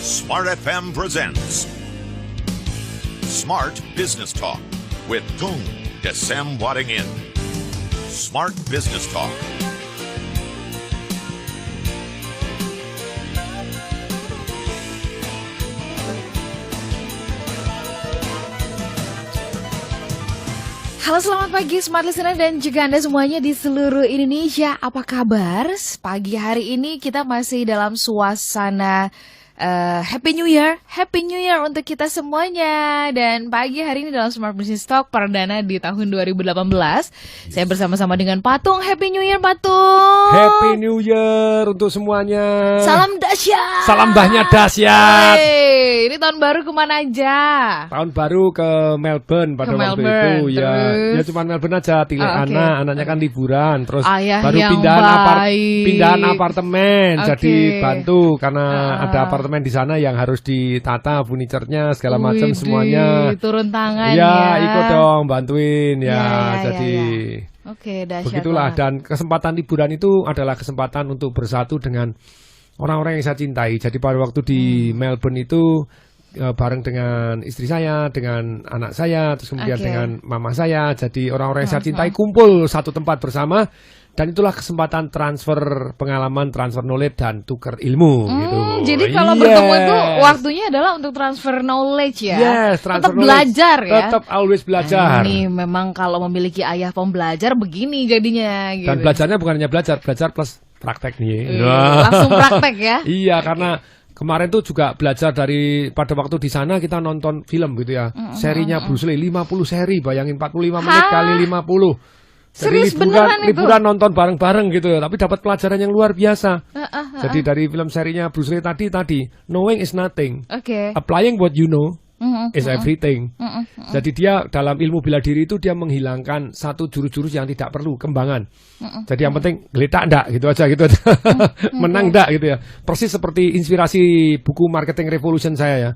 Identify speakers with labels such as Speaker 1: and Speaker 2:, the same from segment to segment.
Speaker 1: Smart FM presents Smart Business Talk with Tung Desem Waddingin. Smart Business Talk.
Speaker 2: Halo, selamat pagi Smart Listener dan juga Anda semuanya di seluruh Indonesia. Apa kabar? Pagi hari ini kita masih dalam suasana Happy New Year untuk kita semuanya. Dan pagi hari ini dalam Smart Business Talk perdana di tahun 2018, saya bersama-sama dengan Patung. Happy New Year Patung.
Speaker 3: Happy New Year untuk semuanya.
Speaker 2: Salam dahsyat.
Speaker 3: Salam mbahnya dahsyat.
Speaker 2: Hey, ini tahun baru kemana aja?
Speaker 3: Tahun baru ke Melbourne pada waktu itu ya. Ya cuma Melbourne aja, anaknya kan liburan, terus
Speaker 2: Ayah
Speaker 3: baru
Speaker 2: yang
Speaker 3: pindahan apartemen.
Speaker 2: Okay.
Speaker 3: Jadi bantu karena ada apartemen di sana yang harus ditata, furniturnya segala macam semuanya.
Speaker 2: Turun tangan
Speaker 3: ya. Ikut dong bantuin ya. Jadi
Speaker 2: Oke, dahsyat
Speaker 3: begitulah.
Speaker 2: banget.
Speaker 3: Dan kesempatan liburan itu adalah kesempatan untuk bersatu dengan orang-orang yang saya cintai. Jadi pada waktu di Melbourne itu bareng dengan istri saya, dengan anak saya, terus kemudian dengan mama saya. Jadi orang-orang yang saya cintai kumpul satu tempat bersama. Dan itulah kesempatan transfer pengalaman, transfer knowledge, dan tukar ilmu gitu.
Speaker 2: Jadi kalau bertemu itu waktunya adalah untuk transfer knowledge ya.
Speaker 3: Yes, transfer
Speaker 2: tetap belajar ya.
Speaker 3: Tetap always belajar.
Speaker 2: Ini memang kalau memiliki ayah pembelajar begini jadinya gitu.
Speaker 3: Dan belajarnya bukan hanya belajar plus praktek nih.
Speaker 2: Langsung praktek ya.
Speaker 3: Iya, karena kemarin tuh juga belajar dari pada waktu di sana kita nonton film gitu ya. Serinya Bruce Lee 50 seri, bayangin 45 menit kali 50. Jadi liburan nonton bareng-bareng gitu, tapi dapat pelajaran yang luar biasa. Jadi dari film serinya Bruce Lee tadi knowing is nothing, applying what you know is everything. Jadi dia dalam ilmu bela diri itu dia menghilangkan satu jurus-jurus yang tidak perlu, kembangan. Jadi yang penting geletak ndak gitu aja. Menang ndak gitu ya. Persis seperti inspirasi buku Marketing Revolution saya ya.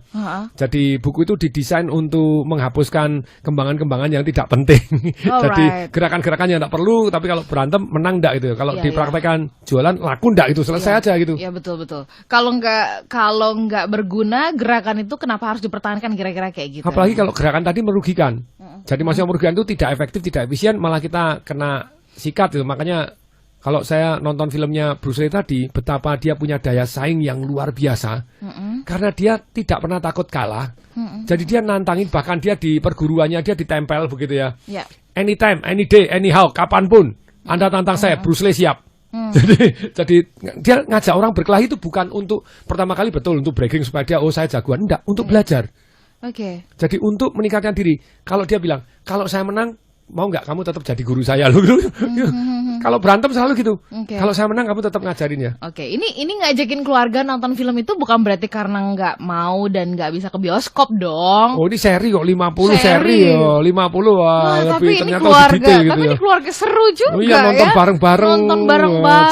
Speaker 3: Jadi buku itu didesain untuk menghapuskan kembangan-kembangan yang tidak penting. Jadi gerakan-gerakan yang tidak perlu, tapi kalau berantem menang ndak gitu. Kalau dipraktekkan jualan laku ndak itu, selesai aja gitu.
Speaker 2: Iya, betul. Kalau nggak berguna gerakan itu kenapa harus dipertahankan, kira-kira kayak gitu.
Speaker 3: Apalagi kalau gerakan tadi merugikan. Jadi maksudnya merugikan itu tidak efektif, tidak efisien, malah kita kena sikat gitu. Makanya kalau saya nonton filmnya Bruce Lee tadi, betapa dia punya daya saing yang luar biasa. Karena dia tidak pernah takut kalah. Jadi dia nantangin, bahkan dia di perguruannya dia ditempel begitu ya. Anytime, any day, anyhow, kapanpun Anda tantang saya, Bruce Lee siap. Jadi dia ngajak orang berkelahi itu bukan untuk pertama kali betul untuk bragging supaya dia saya jagoan, enggak, untuk belajar. Jadi untuk meningkatkan diri. Kalau dia bilang, kalau saya menang, mau nggak kamu tetap jadi guru saya loh. Kalau berantem selalu gitu. Kalau saya menang kamu tetap ngajarin ya.
Speaker 2: Ini ngajakin keluarga nonton film itu bukan berarti karena nggak mau dan nggak bisa ke bioskop dong.
Speaker 3: Oh, ini seri kok 50 seri ya. 50
Speaker 2: tapi ini keluarga, gitu tapi ya. Ini keluarga seru juga.
Speaker 3: Oh iya, nonton bareng-bareng.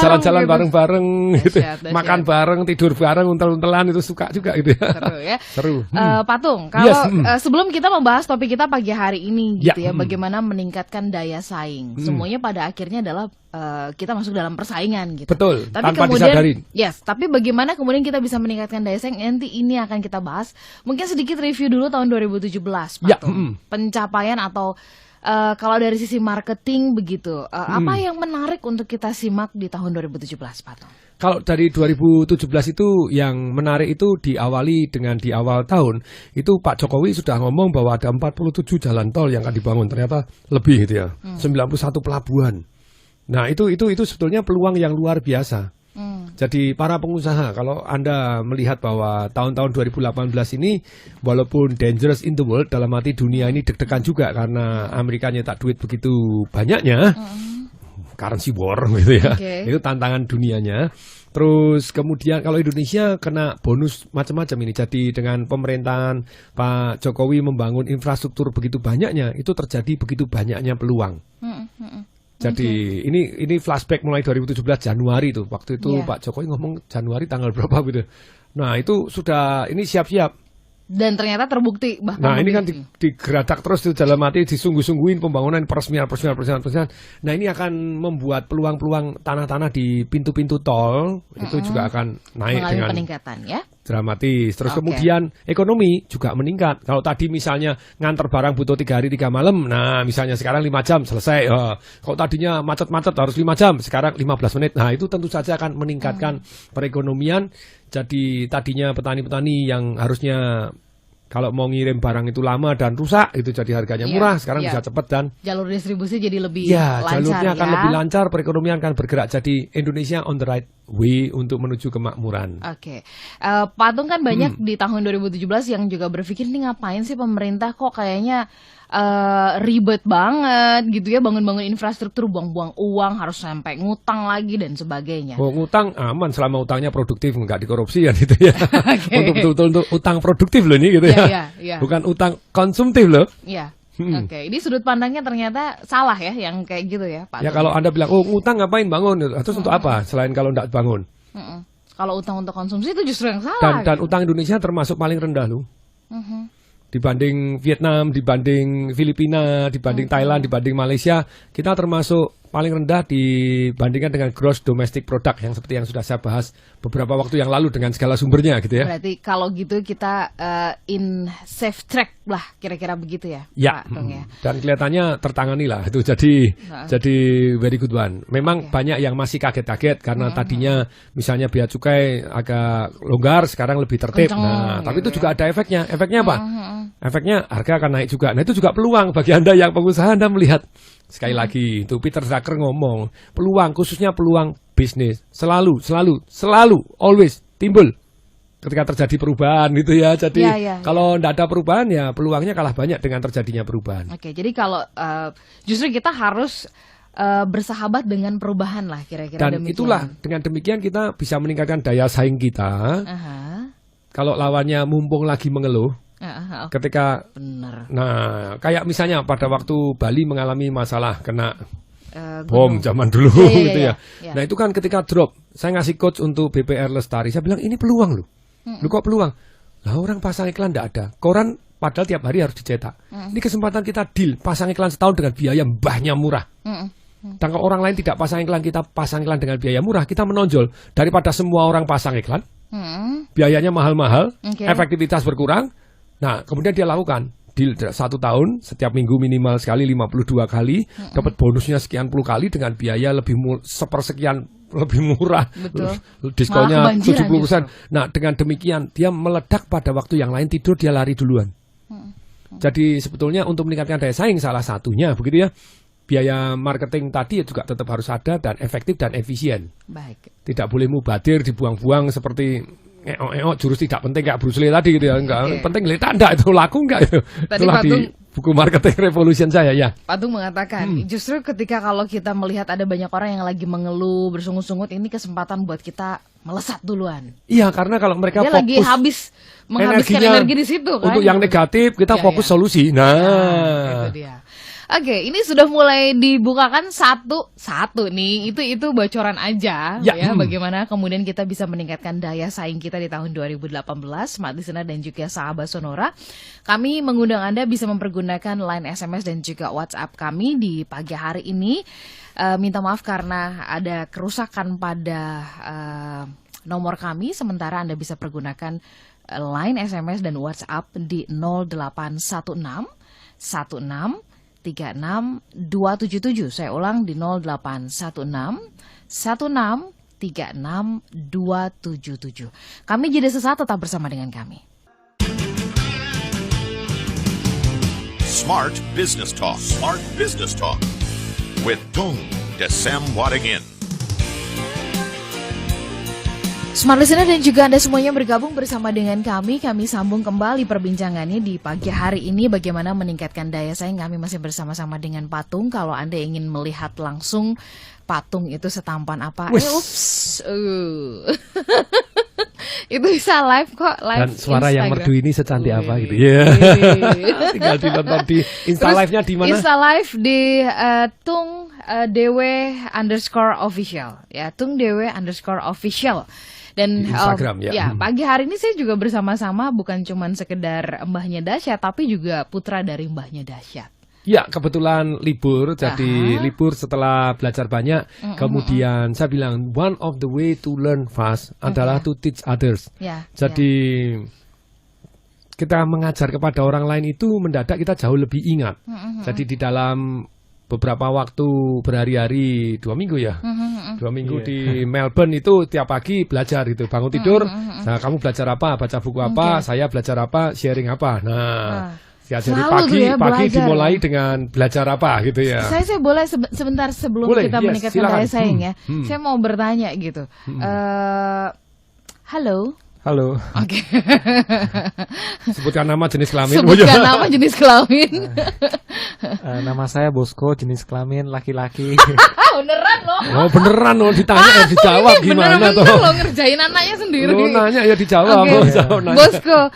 Speaker 3: Jalan-jalan
Speaker 2: gitu.
Speaker 3: Bareng-bareng gitu.
Speaker 2: Dahsyat.
Speaker 3: Makan bareng, tidur bareng, untel-untelan itu suka juga gitu ya.
Speaker 2: Seru ya.
Speaker 3: Seru.
Speaker 2: Patung, kalau sebelum kita membahas topik kita pagi hari ini gitu ya, bagaimana meningkatkan daya saing. Semuanya pada akhirnya adalah kita masuk dalam persaingan gitu.
Speaker 3: Betul,
Speaker 2: tapi
Speaker 3: tanpa
Speaker 2: kemudian,
Speaker 3: disadarin.
Speaker 2: tapi bagaimana kemudian kita bisa meningkatkan daya saing, nanti ini akan kita bahas. Mungkin sedikit review dulu tahun 2017, Patung. Pencapaian atau kalau dari sisi marketing begitu, apa yang menarik untuk kita simak di tahun 2017, Patung?
Speaker 3: Kalau dari 2017 itu yang menarik itu diawali dengan di awal tahun itu Pak Jokowi sudah ngomong bahwa ada 47 jalan tol yang akan dibangun, ternyata lebih gitu ya, 91 pelabuhan. Nah itu sebetulnya peluang yang luar biasa. Jadi para pengusaha, kalau Anda melihat bahwa tahun-tahun 2018 ini walaupun dangerous in the world, dalam arti dunia ini deg-degan juga karena Amerika nyetak duit begitu banyaknya, currency war gitu ya, itu tantangan dunianya. Terus kemudian kalau Indonesia kena bonus macam-macam ini. Jadi dengan pemerintahan Pak Jokowi membangun infrastruktur begitu banyaknya, itu terjadi begitu banyaknya peluang. Jadi ini flashback mulai 2017 Januari tuh. Waktu itu Pak Jokowi ngomong Januari tanggal berapa gitu. Nah itu sudah, ini siap-siap.
Speaker 2: Dan ternyata terbukti bahkan.
Speaker 3: Nah ini kan digeradak terus tuh, dalam arti disungguh-sungguhin pembangunan peresmian. Nah ini akan membuat peluang-peluang tanah-tanah di pintu-pintu tol itu juga akan naik
Speaker 2: mengalami
Speaker 3: dengan
Speaker 2: peningkatan ya.
Speaker 3: dramatis. Terus
Speaker 2: Oke.
Speaker 3: kemudian ekonomi juga meningkat. Kalau tadi misalnya nganter barang butuh 3 hari 3 malam, nah misalnya sekarang 5 jam selesai. Kalau tadinya macet-macet harus 5 jam, sekarang 15 menit. Nah itu tentu saja akan meningkatkan perekonomian. Jadi tadinya petani-petani yang harusnya kalau mau ngirim barang itu lama dan rusak, itu jadi harganya
Speaker 2: Iya,
Speaker 3: murah, sekarang
Speaker 2: iya.
Speaker 3: bisa cepat dan
Speaker 2: Jalur distribusi jadi lebih
Speaker 3: ya,
Speaker 2: lancar
Speaker 3: jalurnya akan
Speaker 2: ya.
Speaker 3: lebih lancar, perekonomian akan bergerak. Jadi Indonesia on the right way untuk menuju kemakmuran.
Speaker 2: Oke, Pak Tung kan banyak di tahun 2017 yang juga berpikir nih ngapain sih pemerintah kok kayaknya ribet banget gitu ya, bangun-bangun infrastruktur, buang-buang uang, harus sampai ngutang lagi dan sebagainya.
Speaker 3: Oh, ngutang aman selama utangnya produktif, nggak dikorupsi ya gitu ya. Untuk betul-betul untuk utang produktif loh ini gitu ya.
Speaker 2: Iya.
Speaker 3: Bukan utang konsumtif loh.
Speaker 2: Iya. Oke, ini sudut pandangnya ternyata salah ya, yang kayak gitu ya, Pak
Speaker 3: Ya
Speaker 2: Tung.
Speaker 3: kalau Anda bilang, oh ngutang ngapain bangun? Terus untuk apa? Selain kalau nggak bangun.
Speaker 2: Mm-mm. Kalau utang untuk konsumsi itu justru yang salah.
Speaker 3: Dan utang Indonesia termasuk paling rendah loh. Dibanding Vietnam, dibanding Filipina, dibanding Thailand, dibanding Malaysia, kita termasuk paling rendah dibandingkan dengan gross domestic product yang seperti yang sudah saya bahas beberapa waktu yang lalu dengan segala sumbernya gitu ya.
Speaker 2: Berarti kalau gitu kita in safe track lah, kira-kira begitu ya,
Speaker 3: Ya,
Speaker 2: Pak Tung ya.
Speaker 3: dan kelihatannya tertangani lah itu jadi very good one. Memang banyak yang masih kaget-kaget karena tadinya misalnya bea cukai agak longgar, sekarang lebih tertib.
Speaker 2: Kenceng,
Speaker 3: Nah, tapi
Speaker 2: gitu
Speaker 3: itu juga ada efeknya. Efeknya apa? Efeknya harga akan naik juga. Nah, itu juga peluang bagi Anda yang pengusaha. Anda melihat sekali lagi itu Peter Drucker ngomong, peluang khususnya peluang bisnis selalu always timbul ketika terjadi perubahan gitu ya. Jadi kalau tidak ada perubahan ya peluangnya kalah banyak dengan terjadinya perubahan.
Speaker 2: Oke, jadi kalau justru kita harus bersahabat dengan perubahan lah, kira-kira
Speaker 3: Dan
Speaker 2: demikian.
Speaker 3: itulah dengan demikian kita bisa meningkatkan daya saing kita. Kalau lawannya mumpung lagi mengeluh, ketika
Speaker 2: bener.
Speaker 3: nah kayak misalnya pada waktu Bali mengalami masalah kena
Speaker 2: Gunung.
Speaker 3: bom zaman dulu
Speaker 2: Iya,
Speaker 3: gitu ya.
Speaker 2: iya.
Speaker 3: Nah itu kan ketika drop, saya ngasih coach untuk BPR Lestari, saya bilang ini peluang loh. Lu kok peluang? Lah orang pasang iklan tidak ada. Koran padahal tiap hari harus dicetak. Ini kesempatan kita deal, pasang iklan setahun dengan biaya mbahnya murah. Dan kalau orang lain tidak pasang iklan, kita pasang iklan dengan biaya murah, kita menonjol. Daripada semua orang pasang iklan, biayanya mahal-mahal, efektivitas berkurang. Nah kemudian dia lakukan deal 1 tahun, setiap minggu minimal sekali 52 kali, dapat bonusnya sekian puluh kali dengan biaya sepersekian lebih murah.
Speaker 2: Betul.
Speaker 3: Diskonnya
Speaker 2: Malah kebanjiran
Speaker 3: 70%.
Speaker 2: justru.
Speaker 3: Nah dengan demikian dia meledak pada waktu yang lain tidur, dia lari duluan. Jadi sebetulnya untuk meningkatkan daya saing salah satunya begitu ya, biaya marketing tadi juga tetap harus ada dan efektif dan efisien.
Speaker 2: Baik.
Speaker 3: Tidak boleh mubadir, dibuang-buang seperti jurus tidak penting kayak Bruce Lee tadi gitu ya. Enggak penting enggak itu laku enggak itu.
Speaker 2: Tadi
Speaker 3: Itulah
Speaker 2: Pak
Speaker 3: di
Speaker 2: Tung-
Speaker 3: buku marketing revolution saya ya.
Speaker 2: Pak Tung mengatakan justru ketika kalau kita melihat ada banyak orang yang lagi mengeluh, bersungut-sungut, ini kesempatan buat kita melesat duluan.
Speaker 3: Iya, karena kalau mereka
Speaker 2: Dia
Speaker 3: fokus
Speaker 2: lagi menghabiskan
Speaker 3: energinya
Speaker 2: energi di situ kan.
Speaker 3: untuk yang negatif, kita
Speaker 2: Iya,
Speaker 3: fokus
Speaker 2: iya.
Speaker 3: solusi.
Speaker 2: Nah,
Speaker 3: Nah,
Speaker 2: itu dia. Oke, ini sudah mulai dibukakan satu nih. Itu bocoran aja
Speaker 3: Ya,
Speaker 2: bagaimana kemudian kita bisa meningkatkan daya saing kita di tahun 2018, Smart Listener dan juga sahabat Sonora. Kami mengundang Anda bisa mempergunakan line SMS dan juga WhatsApp kami di pagi hari ini. Minta maaf karena ada kerusakan pada nomor kami, sementara Anda bisa pergunakan line SMS dan WhatsApp di 0816 16 36 277. Saya ulang di 0816 16 36 277. Kami jeda sesaat, tetap bersama dengan kami.
Speaker 1: Smart Business Talk. Smart Business Talk. With Tung Desem Wadingin.
Speaker 2: Smart Listener dan juga Anda semuanya bergabung bersama dengan kami. Kami sambung kembali perbincangannya di pagi hari ini. Bagaimana meningkatkan daya saing. Kami masih bersama-sama dengan Patung. Kalau Anda ingin melihat langsung Patung itu setampan apa, itu bisa live kok, live
Speaker 3: dan suara
Speaker 2: Instagram.
Speaker 3: yang merdu ini secantik apa gitu.
Speaker 2: Wih.
Speaker 3: Ya. Tinggal ditonton di Insta
Speaker 2: Terus
Speaker 3: Live-nya di mana?
Speaker 2: Insta Live di Tung Dewe_official ya, Tung Dewe_official. Dan
Speaker 3: Di Instagram, ya.
Speaker 2: pagi hari ini saya juga bersama-sama bukan cuman sekedar mbahnya dahsyat, tapi juga putra dari mbahnya dahsyat.
Speaker 3: Ya, kebetulan libur, jadi libur setelah belajar banyak. Kemudian saya bilang, one of the way to learn fast adalah to teach others.
Speaker 2: Ya,
Speaker 3: Jadi kita mengajar kepada orang lain itu mendadak kita jauh lebih ingat. Jadi di dalam beberapa waktu berhari-hari 2 minggu ya, 2 minggu di Melbourne itu tiap pagi belajar itu, bangun tidur, nah kamu belajar apa, baca buku apa, saya belajar apa, sharing apa. Nah, ya, jadi pagi dimulai dengan belajar apa gitu ya.
Speaker 2: Saya boleh sebentar sebelum kita meningkatkan daya saing ya. Saya mau bertanya gitu. Halo. Oke.
Speaker 3: Sebutkan nama, jenis kelamin.
Speaker 2: Sebutkan nama, jenis kelamin.
Speaker 4: Nama saya Bosco, jenis kelamin laki-laki.
Speaker 2: Beneran loh.
Speaker 3: Oh beneran loh, ditanya dijawab gimana
Speaker 2: bener
Speaker 3: tuh.
Speaker 2: Lo ngerjain anaknya sendiri.
Speaker 3: Lo nanya ya dijawab.
Speaker 2: Bosco,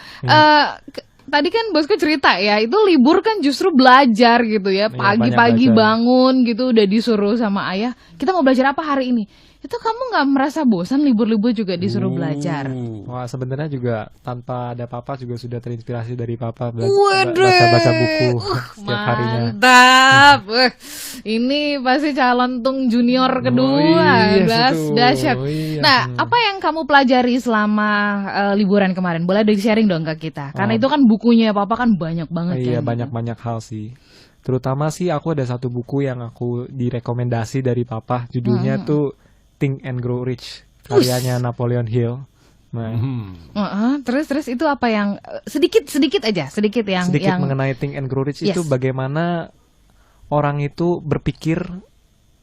Speaker 2: tadi kan Bosco cerita ya, itu libur kan justru belajar gitu ya. Pagi-pagi bangun gitu udah disuruh sama ayah, kita mau belajar apa hari ini? Itu kamu nggak merasa bosan libur-libur juga disuruh belajar?
Speaker 4: Wah, sebenarnya juga tanpa ada papa juga sudah terinspirasi dari papa baca buku setiap harinya.
Speaker 2: Mantap. Ini pasti calon tung junior kedua. Dahsyat. Nah, apa yang kamu pelajari selama liburan kemarin? Boleh di-sharing dong ke kita. Karena itu kan bukunya papa kan banyak banget kan.
Speaker 4: Iya, banyak-banyak hal sih. Terutama sih aku ada satu buku yang aku direkomendasi dari papa. Judulnya tuh Think and Grow Rich, karyanya Napoleon Hill. Nah,
Speaker 2: terus itu apa yang sedikit yang
Speaker 4: mengenai Think and Grow Rich itu bagaimana orang itu berpikir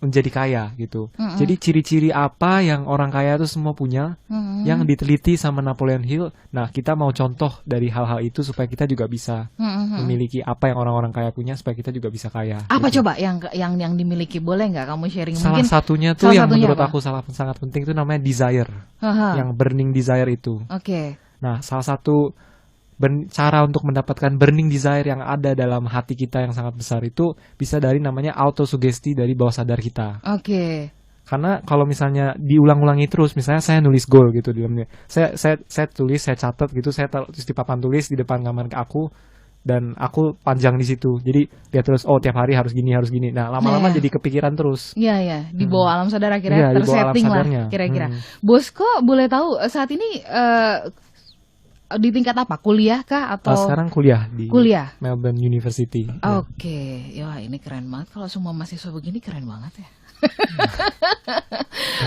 Speaker 4: menjadi kaya gitu. Jadi ciri-ciri apa yang orang kaya itu semua punya, yang diteliti sama Napoleon Hill. Nah, kita mau contoh dari hal-hal itu supaya kita juga bisa memiliki apa yang orang-orang kaya punya supaya kita juga bisa kaya.
Speaker 2: Apa
Speaker 4: gitu.
Speaker 2: coba yang dimiliki, boleh nggak kamu sharing?
Speaker 4: Salah satunya tuh yang menurut aku sangat penting itu namanya desire, yang burning desire itu.
Speaker 2: Oke.
Speaker 4: Nah, salah satu cara untuk mendapatkan burning desire yang ada dalam hati kita yang sangat besar itu bisa dari namanya autosugesti dari bawah sadar kita.
Speaker 2: Oke.
Speaker 4: Karena kalau misalnya diulang-ulangi terus, misalnya saya nulis goal gitu di dalamnya, saya tulis, saya catat gitu, saya tulis di papan tulis di depan kamar aku, dan aku panjang di situ. Jadi dia terus tiap hari harus gini. Nah, lama-lama jadi kepikiran terus.
Speaker 2: Iya, di bawah alam sadar akhirnya tersetting lah kira-kira. Bosco, boleh tahu saat ini di tingkat apa? Kuliah kah atau?
Speaker 4: Sekarang kuliah di Melbourne University.
Speaker 2: Oke. Ya ini keren banget. Kalau semua mahasiswa begini keren banget ya.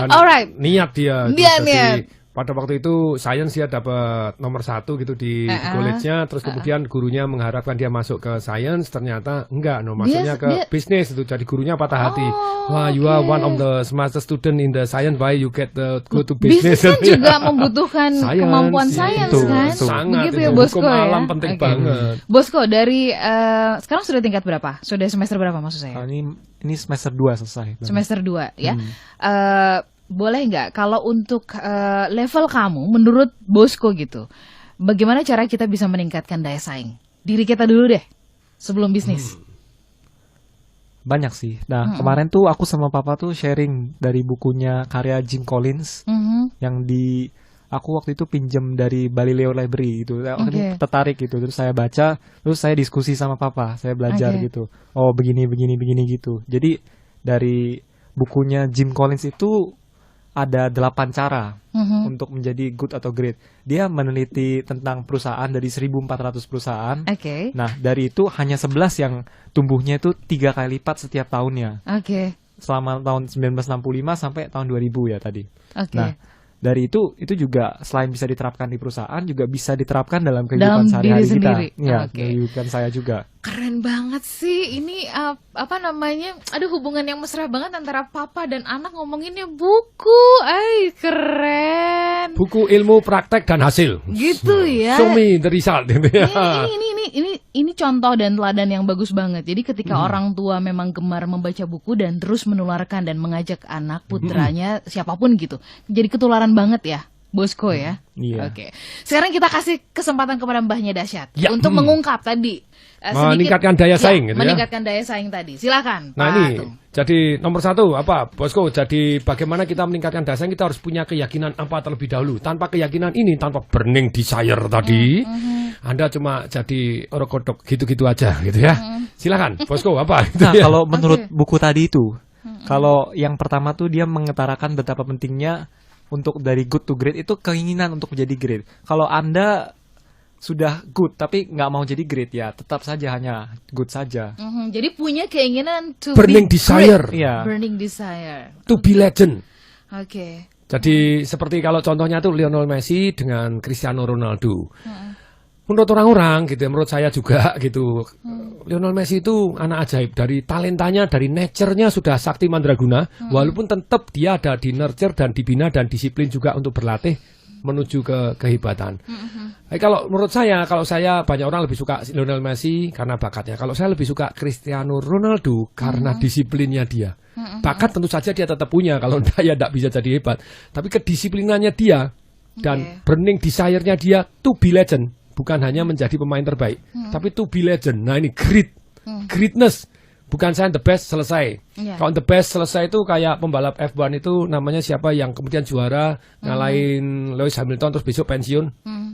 Speaker 2: Alright.
Speaker 3: Niat dia.
Speaker 2: Niat.
Speaker 3: Pada waktu itu sains dia dapat nomor 1 gitu di college-nya, terus kemudian gurunya mengharapkan dia masuk ke sains, ternyata enggak, masuknya ke bisnis itu. Jadi gurunya patah hati. Wah, you are one of the smartest student in the science, why you get go to business?
Speaker 2: Bisnis kan juga membutuhkan kemampuan sains kan?
Speaker 3: Sangat.
Speaker 2: Begitu ya Bosco
Speaker 3: hukum
Speaker 2: ya.
Speaker 3: alam penting banget.
Speaker 2: Bosco, dari sekarang sudah tingkat berapa? Sudah semester berapa maksud saya?
Speaker 4: Ini semester 2 selesai.
Speaker 2: Semester 2 ya. Boleh nggak kalau untuk level kamu menurut Bosco gitu, bagaimana cara kita bisa meningkatkan daya saing diri kita dulu deh sebelum bisnis?
Speaker 4: Banyak sih. Nah, kemarin tuh aku sama papa tuh sharing dari bukunya karya Jim Collins yang aku waktu itu pinjam dari Balileo Library gitu. Ini tertarik gitu. Terus saya baca, terus saya diskusi sama papa, saya belajar gitu. Oh, begini gitu. Jadi dari bukunya Jim Collins itu ada 8 cara untuk menjadi good atau great. Dia meneliti tentang perusahaan dari 1.400 perusahaan. Nah, dari itu hanya 11 yang tumbuhnya itu 3 kali lipat setiap tahunnya. Selama tahun 1965 sampai tahun 2000 ya tadi. Nah, dari itu juga selain bisa diterapkan di perusahaan juga bisa diterapkan dalam kehidupan sehari-hari kita. Ya, kehidupan saya juga.
Speaker 2: Keren banget sih ini aduh hubungan yang mesra banget antara papa dan anak ngomonginnya buku. Keren.
Speaker 3: Buku ilmu praktek dan hasil.
Speaker 2: Gitu ya.
Speaker 3: Show me the result.
Speaker 2: Ini contoh dan teladan yang bagus banget. Jadi ketika orang tua memang gemar membaca buku dan terus menularkan dan mengajak anak putranya siapapun gitu. Jadi ketularan banget ya. Bosco ya.
Speaker 4: Iya.
Speaker 2: Oke. Sekarang kita kasih kesempatan kepada Mbahnya Dahsyat
Speaker 3: Ya,
Speaker 2: untuk mengungkap tadi
Speaker 3: meningkatkan daya saing gitu ya.
Speaker 2: meningkatkan daya saing tadi. Silakan.
Speaker 3: Nah
Speaker 2: Pak
Speaker 3: ini
Speaker 2: Tung.
Speaker 3: jadi nomor satu apa Bosco, jadi bagaimana kita meningkatkan daya saing, kita harus punya keyakinan apa terlebih dahulu. Tanpa keyakinan ini, tanpa burning desire tadi, Anda cuma jadi orang kodok gitu-gitu aja gitu ya. Silakan Bosco, apa gitu
Speaker 4: Nah,
Speaker 3: ya.
Speaker 4: kalau menurut buku tadi itu, kalau yang pertama tuh dia mengutarakan betapa pentingnya untuk dari good to great itu keinginan untuk menjadi great. Kalau Anda sudah good tapi nggak mau jadi great, ya tetap saja hanya good saja.
Speaker 2: Jadi punya keinginan to
Speaker 3: Burning
Speaker 2: be
Speaker 3: desire.
Speaker 2: great.
Speaker 4: Iya.
Speaker 2: Burning desire.
Speaker 3: To be legend.
Speaker 2: Oke.
Speaker 3: Jadi seperti kalau contohnya tuh Lionel Messi dengan Cristiano Ronaldo. Menurut orang-orang gitu ya, menurut saya juga gitu, Lionel Messi itu anak ajaib. Dari talentanya, dari nature-nya sudah sakti mandraguna, walaupun tetap dia ada di nurture dan dibina dan disiplin juga untuk berlatih menuju ke kehebatan. Kalau menurut saya, kalau saya, banyak orang lebih suka Lionel Messi karena bakatnya. Kalau saya lebih suka Cristiano Ronaldo karena disiplinnya dia. Bakat tentu saja dia tetap punya, kalau enggak ya enggak bisa jadi hebat. Tapi kedisiplinannya dia dan burning desire-nya dia to be legend. Bukan hanya menjadi pemain terbaik, tapi to be legend. Nah ini greatness. Bukan saya the best selesai. Kalau the best selesai itu kayak pembalap F1 itu namanya siapa yang kemudian juara ngalahin Lewis Hamilton terus besok pensiun,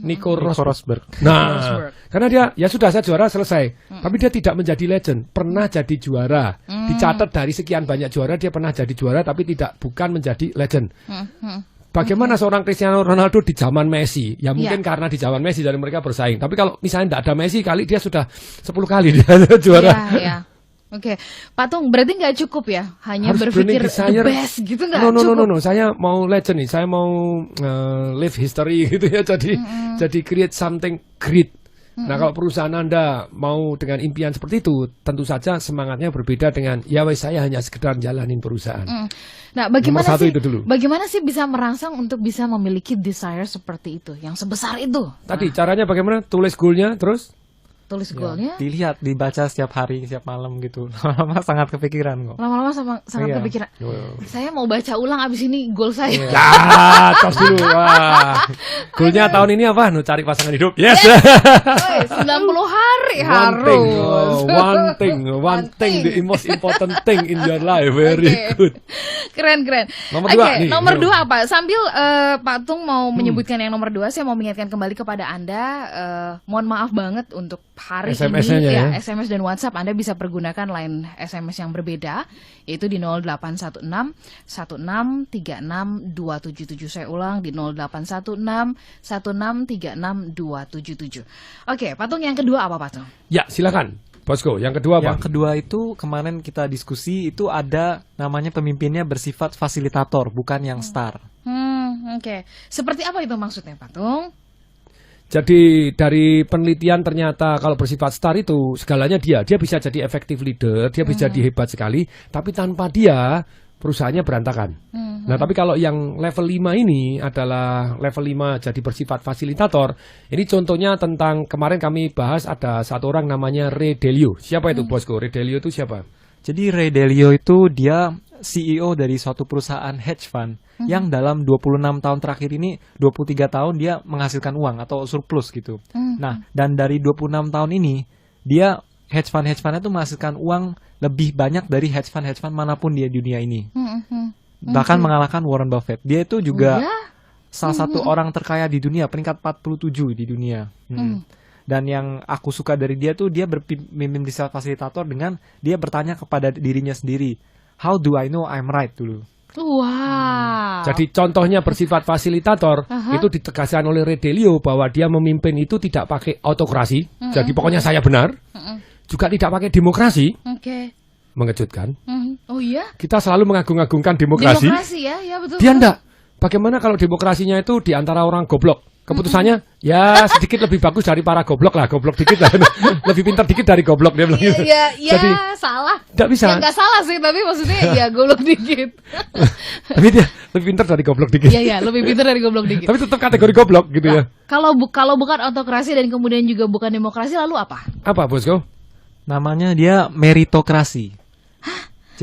Speaker 3: Nico Rosberg. Nah, karena dia ya sudah saya juara selesai, tapi dia tidak menjadi legend. Pernah jadi juara, dicatat dari sekian banyak juara dia pernah jadi juara, tapi bukan menjadi legend. Bagaimana seorang Cristiano Ronaldo di zaman Messi? Ya mungkin karena di zaman Messi dari mereka bersaing. Tapi kalau misalnya tidak ada Messi, kali dia sudah 10 kali dia juara.
Speaker 2: Iya. Oke, Pak Tung, berarti nggak cukup ya? Hanya
Speaker 3: Harus
Speaker 2: berpikir
Speaker 3: burning desire.
Speaker 2: the best gitu nggak
Speaker 3: No,
Speaker 2: cukup?
Speaker 3: Saya mau legend nih. Saya mau live history gitu ya. Jadi create something great. Nah kalau perusahaan Anda mau dengan impian seperti itu, tentu saja semangatnya berbeda dengan ya wes saya hanya sekedar jalanin perusahaan.
Speaker 2: Nah, bagaimana
Speaker 3: Nomor satu
Speaker 2: sih?
Speaker 3: itu dulu.
Speaker 2: Bagaimana sih bisa merangsang untuk bisa memiliki desire seperti itu, yang sebesar itu?
Speaker 3: Tadi caranya bagaimana? Tulis goalnya, terus
Speaker 2: Tulis
Speaker 4: Ya,
Speaker 2: goalnya.
Speaker 4: dilihat, dibaca setiap hari, setiap malam gitu. Lama-lama sangat kepikiran kok.
Speaker 2: Lama-lama sangat
Speaker 4: Iya.
Speaker 2: kepikiran. Saya mau baca ulang abis ini goal saya.
Speaker 3: ya tos dulu. Wah, goalnya tahun ini apa? Cari pasangan hidup. Yes.
Speaker 2: Woi, 90 hari harus.
Speaker 3: One thing, the most important thing in your life. Very good.
Speaker 2: Keren.
Speaker 3: Nomor
Speaker 2: Oke,
Speaker 3: dua nih.
Speaker 2: nomor 2 apa? Sambil Pak Tung mau menyebutkan yang nomor 2, saya mau mengingatkan kembali kepada Anda, mohon maaf banget untuk hari
Speaker 3: SMS-nya
Speaker 2: ini
Speaker 3: ya.
Speaker 2: SMS dan WhatsApp Anda bisa pergunakan line SMS yang berbeda, yaitu di 0816 1636 277. Saya ulang di 0816 1636 277. Oke, Pak Tung, yang kedua apa, Pak Tung?
Speaker 3: Ya, silakan. Bosco, yang kedua apa?
Speaker 4: Yang kedua itu kemarin kita diskusi itu ada namanya pemimpinnya bersifat fasilitator, bukan yang star.
Speaker 2: Oke. Seperti apa itu maksudnya, Pak Tung?
Speaker 3: Jadi dari penelitian ternyata kalau bersifat star itu segalanya dia bisa jadi effective leader, dia bisa jadi hebat sekali, tapi tanpa dia perusahaannya berantakan. Nah, tapi kalau yang level 5 ini adalah level 5 jadi bersifat fasilitator. Ini contohnya tentang kemarin kami bahas ada satu orang namanya Ray Dalio. Siapa itu, Bosco? Ray Dalio itu siapa?
Speaker 4: Jadi Ray Dalio itu dia CEO dari suatu perusahaan hedge fund yang dalam 26 tahun terakhir ini 23 tahun dia menghasilkan uang atau surplus gitu. Nah, dan dari 26 tahun ini dia hedge fund itu menghasilkan uang lebih banyak dari hedge fund manapun di dunia ini. Bahkan mengalahkan Warren Buffett. Dia itu juga salah satu orang terkaya di dunia, peringkat 47 di dunia. Dan yang aku suka dari dia tuh dia berpimpin di fasilitator dengan dia bertanya kepada dirinya sendiri, how do I know I'm right dulu.
Speaker 2: Wow.
Speaker 3: Jadi contohnya bersifat fasilitator itu ditegaskan oleh Ray Dalio bahwa dia memimpin itu tidak pakai autokrasi. Jadi pokoknya saya benar. Juga tidak pakai demokrasi.
Speaker 2: Oke.
Speaker 3: Mengejutkan.
Speaker 2: Oh iya?
Speaker 3: Kita selalu mengagung-agungkan demokrasi.
Speaker 2: Demokrasi ya betul.
Speaker 3: Dia enggak. Bagaimana kalau demokrasinya itu di antara orang goblok? Keputusannya ya sedikit lebih bagus dari para goblok lah, goblok dikit lah, lebih pintar dikit dari goblok dia bilang gitu.
Speaker 2: Jadi salah.
Speaker 3: Tidak bisa.
Speaker 2: Ya nggak salah sih, tapi maksudnya ya goblok dikit.
Speaker 3: Tapi dia lebih pintar dari goblok dikit.
Speaker 2: Iya, lebih pintar dari goblok dikit.
Speaker 3: Tapi tetap kategori goblok gitu ya.
Speaker 2: Kalau bukan autokrasi dan kemudian juga bukan demokrasi, lalu apa?
Speaker 3: Apa, Bosco?
Speaker 4: Namanya dia meritokrasi.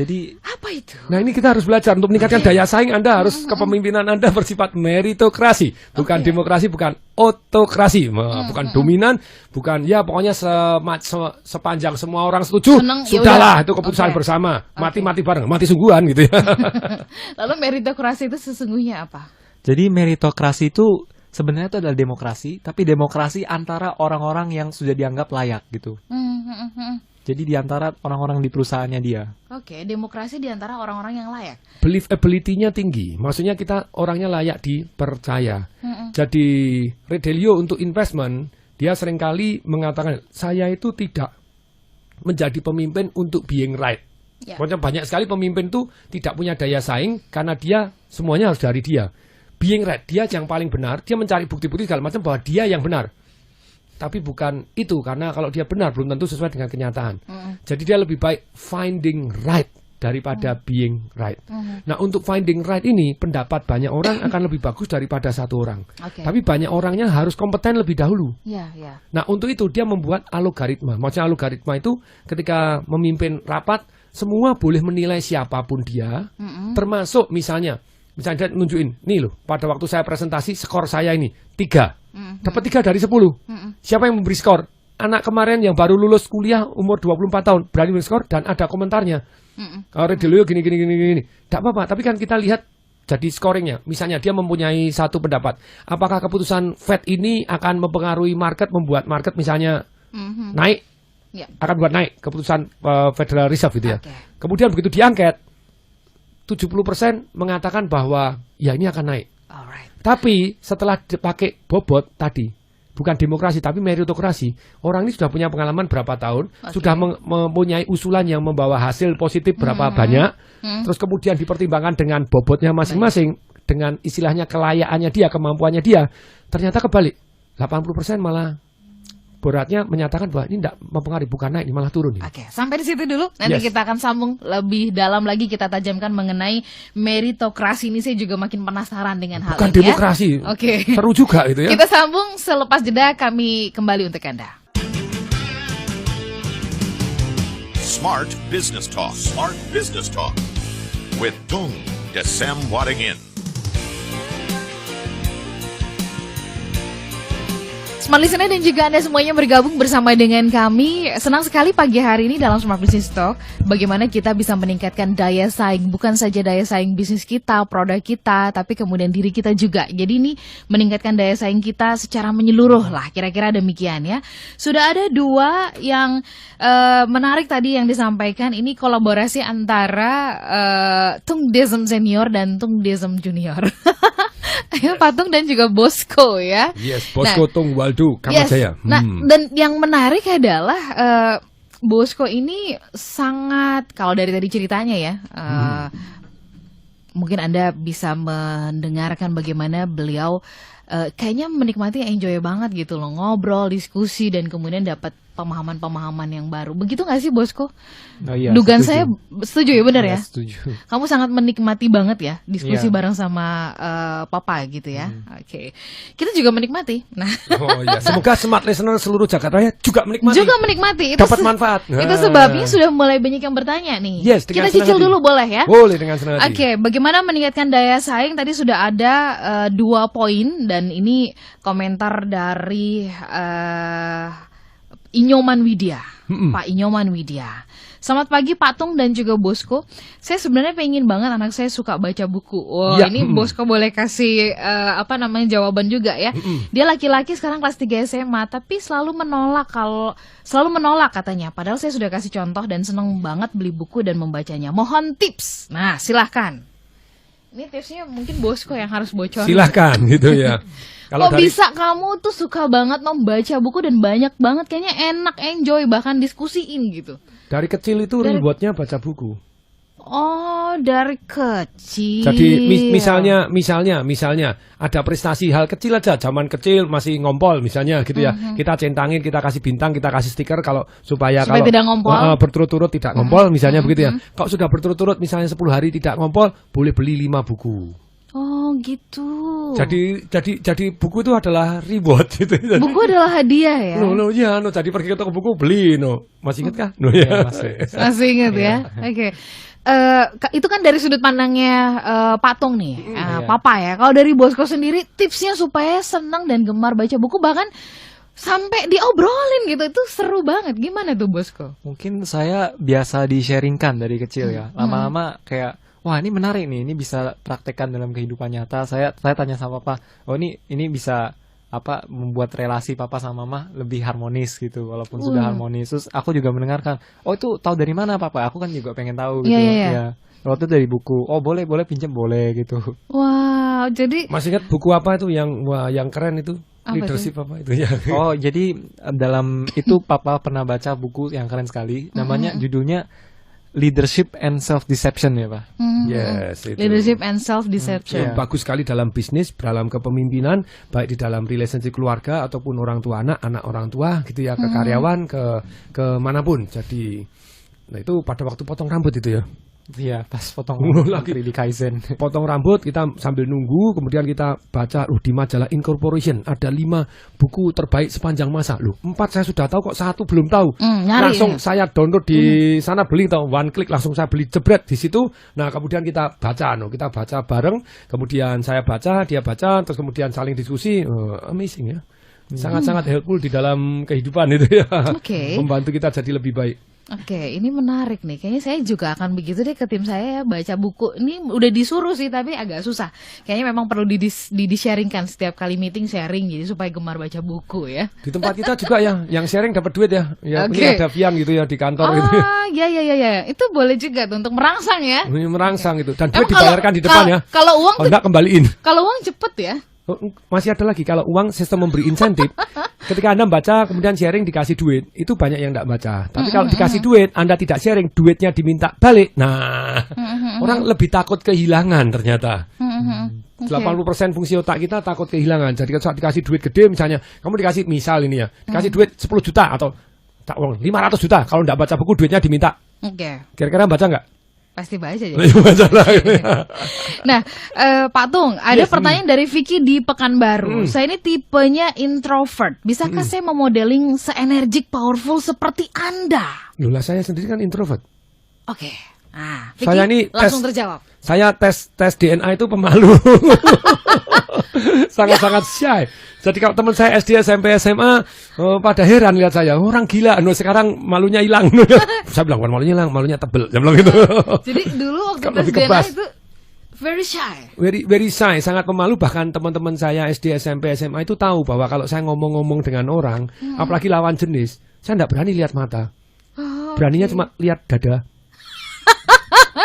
Speaker 4: Jadi
Speaker 2: Apa itu?
Speaker 3: Nah ini kita harus belajar untuk meningkatkan daya saing. Anda harus kepemimpinan Anda bersifat meritokrasi, bukan demokrasi, bukan otokrasi, bukan dominan, bukan ya pokoknya sepanjang semua orang setuju,
Speaker 2: Seneng,
Speaker 3: sudahlah
Speaker 2: yaudah.
Speaker 3: itu keputusan
Speaker 2: Oke.
Speaker 3: bersama, mati bareng, mati sungguhan gitu ya.
Speaker 2: Lalu meritokrasi itu sesungguhnya apa?
Speaker 4: Jadi meritokrasi itu sebenarnya itu adalah demokrasi, tapi demokrasi antara orang-orang yang sudah dianggap layak gitu. Jadi di antara orang-orang di perusahaannya dia.
Speaker 2: Oke, demokrasi di antara orang-orang yang layak.
Speaker 3: Believability-nya tinggi, maksudnya kita orangnya layak dipercaya. Jadi Ray Dalio untuk investment, dia seringkali mengatakan, saya itu tidak menjadi pemimpin untuk being right.
Speaker 2: Ya.
Speaker 3: Pokoknya banyak sekali pemimpin itu tidak punya daya saing karena dia semuanya harus dari dia. Being right, dia yang paling benar, dia mencari bukti-bukti segala macam bahwa dia yang benar. Tapi bukan itu, karena kalau dia benar belum tentu sesuai dengan kenyataan. Jadi dia lebih baik finding right daripada being right. Nah untuk finding right ini, pendapat banyak orang akan lebih bagus daripada satu orang.
Speaker 2: Oke.
Speaker 3: Tapi banyak orangnya harus kompeten lebih dahulu.
Speaker 2: Ya, ya.
Speaker 3: Nah untuk itu dia membuat algoritma. Maksudnya algoritma itu ketika memimpin rapat, semua boleh menilai siapapun dia, termasuk misalnya dia nunjukin, nih loh, pada waktu saya presentasi skor saya ini 3. Dapat 3 dari 10. Siapa yang memberi skor? Anak kemarin yang baru lulus kuliah umur 24 tahun berani memberi skor dan ada komentarnya. Kalau Ray Dalio gini. Tidak apa-apa, tapi kan kita lihat jadi scoringnya. Misalnya dia mempunyai satu pendapat. Apakah keputusan Fed ini akan mempengaruhi market, membuat market misalnya naik?
Speaker 2: Ya.
Speaker 3: Akan buat naik keputusan Federal Reserve gitu ya.
Speaker 2: Oke.
Speaker 3: Kemudian begitu diangket 70% mengatakan bahwa ya ini akan naik.
Speaker 2: Alright.
Speaker 3: Tapi setelah dipakai bobot tadi, bukan demokrasi tapi meritokrasi, orang ini sudah punya pengalaman berapa tahun, sudah mempunyai usulan yang membawa hasil positif berapa banyak, terus kemudian dipertimbangkan dengan bobotnya masing-masing, dengan istilahnya kelayakannya dia, kemampuannya dia, ternyata kebalik, 80% malah beratnya menyatakan bahwa ini tidak mempengaruhi, bukan naik, ini malah turun.
Speaker 2: Oke, sampai di situ dulu. Nanti
Speaker 3: Yes.
Speaker 2: kita akan sambung lebih dalam lagi, kita tajamkan mengenai meritokrasi ini. Saya juga makin penasaran dengan hal
Speaker 3: Bukan
Speaker 2: ini.
Speaker 3: demokrasi,
Speaker 2: Ya. Oke.
Speaker 3: seru juga itu ya.
Speaker 2: Kita sambung selepas jeda, kami kembali untuk Anda.
Speaker 1: Smart Business Talk. Smart Business Talk. With Tung Desem Wadingin.
Speaker 2: Smart Listener dan juga Anda semuanya bergabung bersama dengan kami. Senang sekali pagi hari ini dalam Smart Business Talk, bagaimana kita bisa meningkatkan daya saing, bukan saja daya saing bisnis kita, produk kita, tapi kemudian diri kita juga. Jadi ini meningkatkan daya saing kita secara menyeluruh lah, kira-kira demikian ya. Sudah ada 2 yang menarik tadi yang disampaikan, ini kolaborasi antara Tung Desem Senior dan Tung Desem Junior. Patung dan juga Bosco ya.
Speaker 3: Yes, Bosco Tung Waldo Kamajaya.
Speaker 2: Nah, dan yang menarik adalah Bosco ini sangat, kalau dari tadi ceritanya ya, mungkin Anda bisa mendengarkan bagaimana beliau kayaknya menikmati, enjoy banget gitu loh, ngobrol, diskusi, dan kemudian dapat pemahaman-pemahaman yang baru. Begitu nggak sih Bosco?
Speaker 4: Oh, iya,
Speaker 2: Dugaan
Speaker 4: setuju.
Speaker 2: saya setuju ya, benar
Speaker 4: Iya,
Speaker 2: ya?
Speaker 4: Setuju.
Speaker 2: Kamu sangat menikmati banget ya diskusi
Speaker 4: Iya.
Speaker 2: bareng sama Papa gitu ya. Oke. Kita juga menikmati. Nah,
Speaker 3: Oh ya, semoga smart listener seluruh Jakarta Raya juga menikmati.
Speaker 2: juga menikmati.
Speaker 3: Dapat manfaat.
Speaker 2: Itu sebabnya sudah mulai banyak yang bertanya nih.
Speaker 3: Yes, dengan
Speaker 2: Kita
Speaker 3: senang
Speaker 2: cicil
Speaker 3: hati.
Speaker 2: dulu boleh ya?
Speaker 3: Boleh dengan senang hati.
Speaker 2: Oke, bagaimana meningkatkan daya saing? Tadi sudah ada 2 poin, dan ini komentar dari Inyoman Widya, Pak Inyoman Widya. Selamat pagi Pak Tung dan juga Bosco. Saya sebenarnya pengen banget anak saya suka baca buku. Wah,
Speaker 3: Ya,
Speaker 2: ini Bosco boleh kasih jawaban juga ya. Dia laki-laki sekarang kelas 3 SMA, tapi selalu menolak katanya. Padahal saya sudah kasih contoh dan seneng banget beli buku dan membacanya. Mohon tips. Nah, silahkan. Ini tipsnya mungkin Bosco yang harus bocorin.
Speaker 3: Silahkan gitu ya.
Speaker 2: Kok bisa kamu tuh suka banget membaca buku dan banyak banget, kayaknya enak, enjoy, bahkan diskusiin gitu.
Speaker 3: Dari kecil itu rewardnya baca buku.
Speaker 2: Oh, dari kecil.
Speaker 3: Jadi misalnya ada prestasi hal kecil aja, zaman kecil masih ngompol misalnya gitu ya. Kita centangin, kita kasih bintang, kita kasih stiker supaya kalau
Speaker 2: tidak ngompol.
Speaker 3: Berturut-turut tidak ngompol misalnya begitu ya. Kalau sudah berturut-turut misalnya 10 hari tidak ngompol, boleh beli 5 buku.
Speaker 2: Oh, gitu.
Speaker 3: Jadi buku itu adalah reward gitu.
Speaker 2: Buku adalah hadiah ya.
Speaker 3: Jadi pergi ke toko buku beli Masih ingat kah? Ya.
Speaker 4: Masih.
Speaker 2: Masih ingat ya. Oke. itu kan dari sudut pandangnya Pak Tung nih,
Speaker 4: Iya.
Speaker 2: Papa ya. Kalau dari Bosco sendiri, tipsnya supaya senang dan gemar baca buku bahkan sampai diobrolin gitu, itu seru banget. Gimana tuh Bosco?
Speaker 4: Mungkin saya biasa di-sharingkan dari kecil ya. Lama-lama kayak, wah ini menarik nih, ini bisa praktekkan dalam kehidupan nyata. Saya tanya sama papa, oh ini bisa membuat relasi papa sama mama lebih harmonis gitu, walaupun sudah harmonis. Terus aku juga mendengarkan, oh itu tahu dari mana papa? Aku kan juga pengen tahu gitu.
Speaker 2: Iya.
Speaker 4: Ya. Waktu itu dari buku, oh boleh pinjam boleh gitu.
Speaker 2: Wow, jadi
Speaker 3: Masih ingat buku apa itu yang keren itu?
Speaker 2: Apa
Speaker 3: Leadership apa itu ya?
Speaker 4: Oh jadi dalam itu papa pernah baca buku yang keren sekali, namanya judulnya Leadership and Self-Deception ya Pak.
Speaker 3: Yes, itu.
Speaker 2: leadership and self deception.
Speaker 4: Iya.
Speaker 3: Bagus sekali dalam bisnis, dalam kepemimpinan, baik di dalam relationship keluarga ataupun orang tua anak orang tua gitu ya, ke karyawan, ke manapun. Jadi, nah itu pada waktu potong rambut itu ya.
Speaker 4: Iya, pas potong
Speaker 3: Lagi.
Speaker 4: di Kaizen.
Speaker 3: Potong rambut, kita sambil nunggu, kemudian kita baca di majalah Incorporation ada 5 buku terbaik sepanjang masa. 4 saya sudah tahu kok, 1 belum tahu.
Speaker 2: Nyari
Speaker 3: Langsung
Speaker 2: ya?
Speaker 3: saya download di sana, beli tahu, one click langsung saya beli, jebret di situ. Nah, kemudian kita baca bareng, kemudian saya baca, dia baca, terus kemudian saling diskusi. Amazing ya. Sangat-sangat helpful di dalam kehidupan itu ya.
Speaker 2: Oke.
Speaker 3: Membantu kita jadi lebih baik.
Speaker 2: Oke, ini menarik nih. Kayaknya saya juga akan begitu deh ke tim saya ya, baca buku. Ini udah disuruh sih, tapi agak susah. Kayaknya memang perlu di-sharingkan setiap kali meeting, sharing jadi supaya gemar baca buku ya.
Speaker 3: Di tempat kita juga ya, yang sharing dapat duit ya. Ya,
Speaker 2: Oke.
Speaker 3: ini ada Vian gitu ya di kantor gitu ya.
Speaker 2: Ya. Itu boleh juga tuh untuk merangsang ya.
Speaker 3: Ini merangsang gitu. Dan duit
Speaker 2: Emang
Speaker 3: dibayarkan di depan ya.
Speaker 2: Kalau uang
Speaker 3: Oh, enggak kembaliin.
Speaker 2: kalau uang cepet ya.
Speaker 3: Oh, masih ada lagi kalau uang sistem memberi insentif. Ketika Anda baca kemudian sharing dikasih duit, itu banyak yang enggak baca. Tapi kalau dikasih duit, Anda tidak sharing, duitnya diminta balik. Nah, orang lebih takut kehilangan ternyata. 80% fungsi otak kita takut kehilangan. Jadi kalau dikasih duit gede misalnya, kamu dikasih misal ini ya, dikasih duit 10 juta atau tak uang 500 juta, kalau enggak baca buku duitnya diminta.
Speaker 2: Oke,
Speaker 3: Kira-kira baca enggak?
Speaker 2: pasti baca aja.
Speaker 3: Baca lah.
Speaker 2: Nah, Pak Tung, ada
Speaker 3: Yes,
Speaker 2: pertanyaan dari Vicky di Pekanbaru. Saya ini tipenya introvert. Bisakah saya memodeling seenergik, powerful seperti Anda?
Speaker 3: Loh lah, saya sendiri kan introvert.
Speaker 2: Oke. Nah, Vicky
Speaker 3: Saya ini
Speaker 2: langsung
Speaker 3: tes-
Speaker 2: terjawab.
Speaker 3: Saya tes DNA itu pemalu. Sangat-sangat shy. Jadi kalau teman saya SD, SMP, SMA pada heran lihat saya, orang gila. Sekarang malunya hilang. Saya bilang, bukan malunya hilang, malunya tebel. Saya bilang gitu.
Speaker 2: Jadi dulu waktu
Speaker 3: Kalau
Speaker 2: tes
Speaker 3: lebih
Speaker 2: DNA
Speaker 3: kebas.
Speaker 2: itu very shy.
Speaker 3: Very shy, sangat pemalu. Bahkan teman-teman saya SD, SMP, SMA itu tahu bahwa kalau saya ngomong-ngomong dengan orang, apalagi lawan jenis, saya tidak berani lihat mata. Beraninya cuma lihat dada.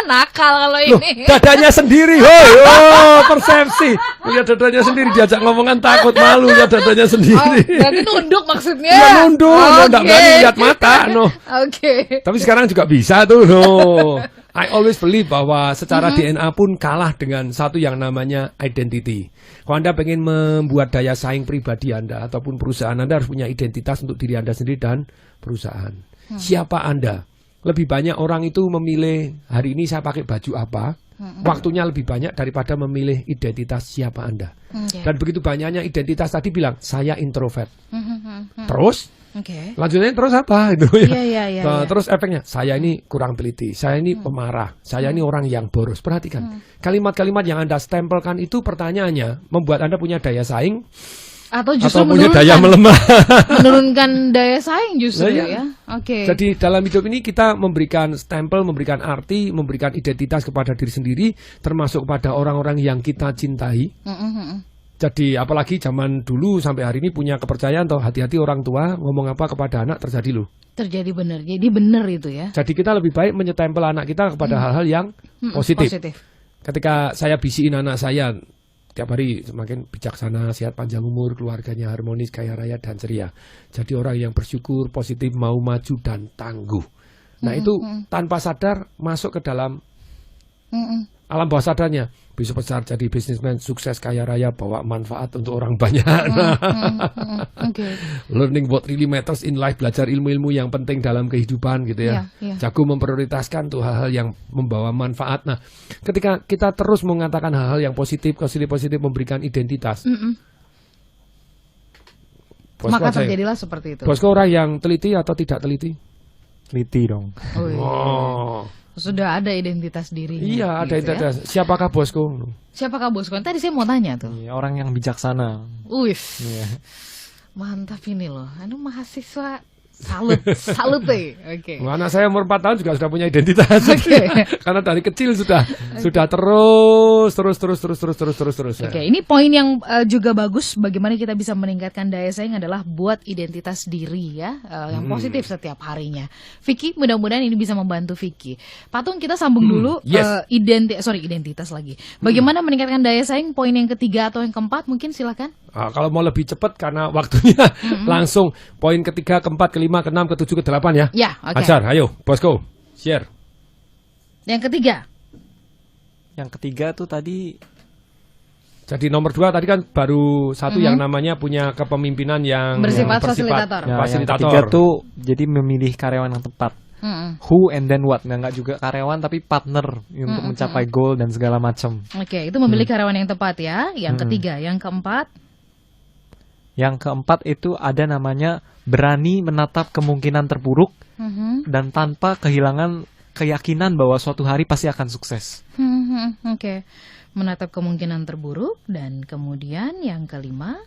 Speaker 2: Nakal kalau
Speaker 3: Loh,
Speaker 2: ini.
Speaker 3: dadanya sendiri, hoi, persepsi. Lihat dadanya sendiri, diajak ngomongan takut, malu lihat dadanya
Speaker 2: Oh,
Speaker 3: sendiri.
Speaker 2: berarti nunduk maksudnya.
Speaker 3: Ya nunduk,
Speaker 2: Oke.
Speaker 3: enggak berani lihat mata, no.
Speaker 2: Oke.
Speaker 3: Tapi sekarang juga bisa tuh, no. I always believe bahwa secara DNA pun kalah dengan satu yang namanya identity. Kalau Anda pengen membuat daya saing pribadi Anda ataupun perusahaan Anda harus punya identitas untuk diri Anda sendiri dan perusahaan. Siapa Anda? Lebih banyak orang itu memilih hari ini saya pakai baju apa, waktunya lebih banyak daripada memilih identitas siapa Anda.
Speaker 2: Oke.
Speaker 3: Dan begitu banyaknya identitas tadi bilang, saya introvert. Terus,
Speaker 2: Oke.
Speaker 3: lanjutnya terus apa? Itu ya.
Speaker 2: Iya.
Speaker 3: Nah, terus efeknya, saya ini kurang teliti, saya ini pemarah, saya ini orang yang boros. Perhatikan, kalimat-kalimat yang Anda stempelkan itu pertanyaannya, membuat Anda punya daya saing,
Speaker 2: Atau justru
Speaker 3: atau punya daya melemah.
Speaker 2: menurunkan daya saing justru
Speaker 3: Nah, iya.
Speaker 2: ya. Oke.
Speaker 3: Jadi dalam hidup ini kita memberikan stempel, memberikan arti, memberikan identitas kepada diri sendiri, termasuk kepada orang-orang yang kita cintai. Jadi apalagi zaman dulu sampai hari ini punya kepercayaan atau hati-hati orang tua ngomong apa kepada anak terjadi loh.
Speaker 2: Terjadi benar. Jadi benar itu ya.
Speaker 3: Jadi kita lebih baik menyetempel anak kita kepada hal-hal yang positif. Ketika saya bisiin anak saya tiap hari semakin bijaksana, sehat, panjang umur, keluarganya harmonis, kaya raya dan ceria. Jadi orang yang bersyukur, positif, mau maju dan tangguh. Nah itu tanpa sadar masuk ke dalam alam bawah sadarnya. Bisa besar jadi bisnismen, sukses, kaya raya, bawa manfaat untuk orang banyak.
Speaker 2: Oke.
Speaker 3: Learning what really matters in life, belajar ilmu-ilmu yang penting dalam kehidupan gitu ya.
Speaker 2: Iya.
Speaker 3: Jago memprioritaskan tuh hal-hal yang membawa manfaat. Nah, ketika kita terus mengatakan hal-hal yang positif, memberikan identitas. Bosku
Speaker 2: Maka
Speaker 3: aja ya.
Speaker 2: terjadilah seperti itu.
Speaker 3: Bosku orang yang teliti atau tidak teliti?
Speaker 4: Teliti dong.
Speaker 2: Oh, iya.
Speaker 3: Oh.
Speaker 2: Sudah ada identitas dirinya.
Speaker 3: Iya, ada
Speaker 2: gitu ya.
Speaker 3: identitas. Siapakah bosku?
Speaker 2: Siapakah bosku? Tadi saya mau tanya tuh.
Speaker 4: Iya, orang yang bijaksana.
Speaker 2: Wih,
Speaker 4: Iya.
Speaker 2: mantap ini loh. Anu mahasiswa salut, salut deh. Oke.
Speaker 3: Anak saya umur 4 tahun juga sudah punya identitas.
Speaker 2: Oke.
Speaker 3: Karena dari kecil sudah terus.
Speaker 2: Oke, ini poin yang juga bagus. Bagaimana kita bisa meningkatkan daya saing adalah buat identitas diri ya, yang positif setiap harinya. Vicky, mudah-mudahan ini bisa membantu Vicky. Patung, kita sambung dulu
Speaker 3: yes.
Speaker 2: Identitas lagi. Bagaimana meningkatkan daya saing? Poin yang ketiga atau yang keempat mungkin silakan.
Speaker 3: Nah, kalau mau lebih cepat karena waktunya langsung poin ketiga, keempat, kelima, keenam, ketujuh, kedelapan ya.
Speaker 2: Ya, oke.
Speaker 3: Ajar, ayo, bosku, share.
Speaker 2: Yang ketiga.
Speaker 4: Yang ketiga tuh tadi
Speaker 3: Jadi nomor 2 tadi kan baru satu yang namanya punya kepemimpinan yang
Speaker 2: Bersifat
Speaker 3: yang
Speaker 2: fasilitator.
Speaker 4: ya, yang
Speaker 3: fasilitator.
Speaker 4: ketiga tuh jadi memilih karyawan yang tepat.
Speaker 2: Mm-mm.
Speaker 4: Who and then what. Nah, nggak juga karyawan tapi partner untuk mencapai goal dan segala macam.
Speaker 2: Oke, itu memilih karyawan yang tepat ya. Yang ketiga, yang keempat.
Speaker 4: Yang keempat itu ada namanya berani menatap kemungkinan terburuk dan tanpa kehilangan keyakinan bahwa suatu hari pasti akan sukses.
Speaker 2: Oke, menatap kemungkinan terburuk dan kemudian yang kelima.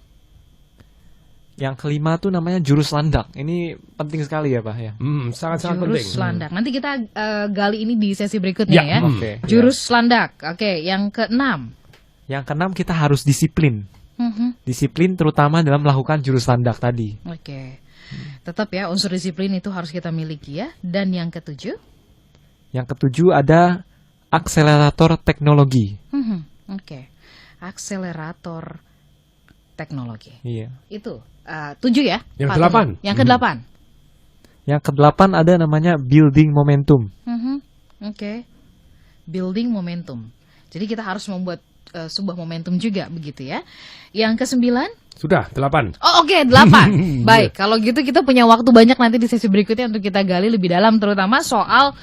Speaker 4: Yang kelima tuh namanya jurus landak. Ini penting sekali ya Pak ya.
Speaker 3: Sangat-sangat penting.
Speaker 2: Jurus landak. Nanti kita gali ini di sesi berikutnya
Speaker 3: Ya,
Speaker 2: ya.
Speaker 4: Oke.
Speaker 2: Jurus landak. Oke, yang keenam.
Speaker 4: Yang keenam kita harus disiplin. Disiplin terutama dalam melakukan jurus landak tadi.
Speaker 2: Oke. Tetap ya, unsur disiplin itu harus kita miliki ya. Dan yang ketujuh.
Speaker 4: Yang ketujuh ada akselerator teknologi.
Speaker 2: Oke. Akselerator teknologi.
Speaker 4: Iya.
Speaker 2: Itu 7 ya.
Speaker 3: Yang
Speaker 2: Pak
Speaker 3: kedelapan.
Speaker 2: Teguh? Yang kedelapan.
Speaker 4: Yang kedelapan ada namanya building momentum.
Speaker 2: Oke. Building momentum. Jadi kita harus membuat sebuah momentum juga begitu ya. Yang kesembilan.
Speaker 3: Sudah, 8.
Speaker 2: Oh oke, 8. Baik, kalau gitu kita punya waktu banyak nanti di sesi berikutnya untuk kita gali lebih dalam, terutama soal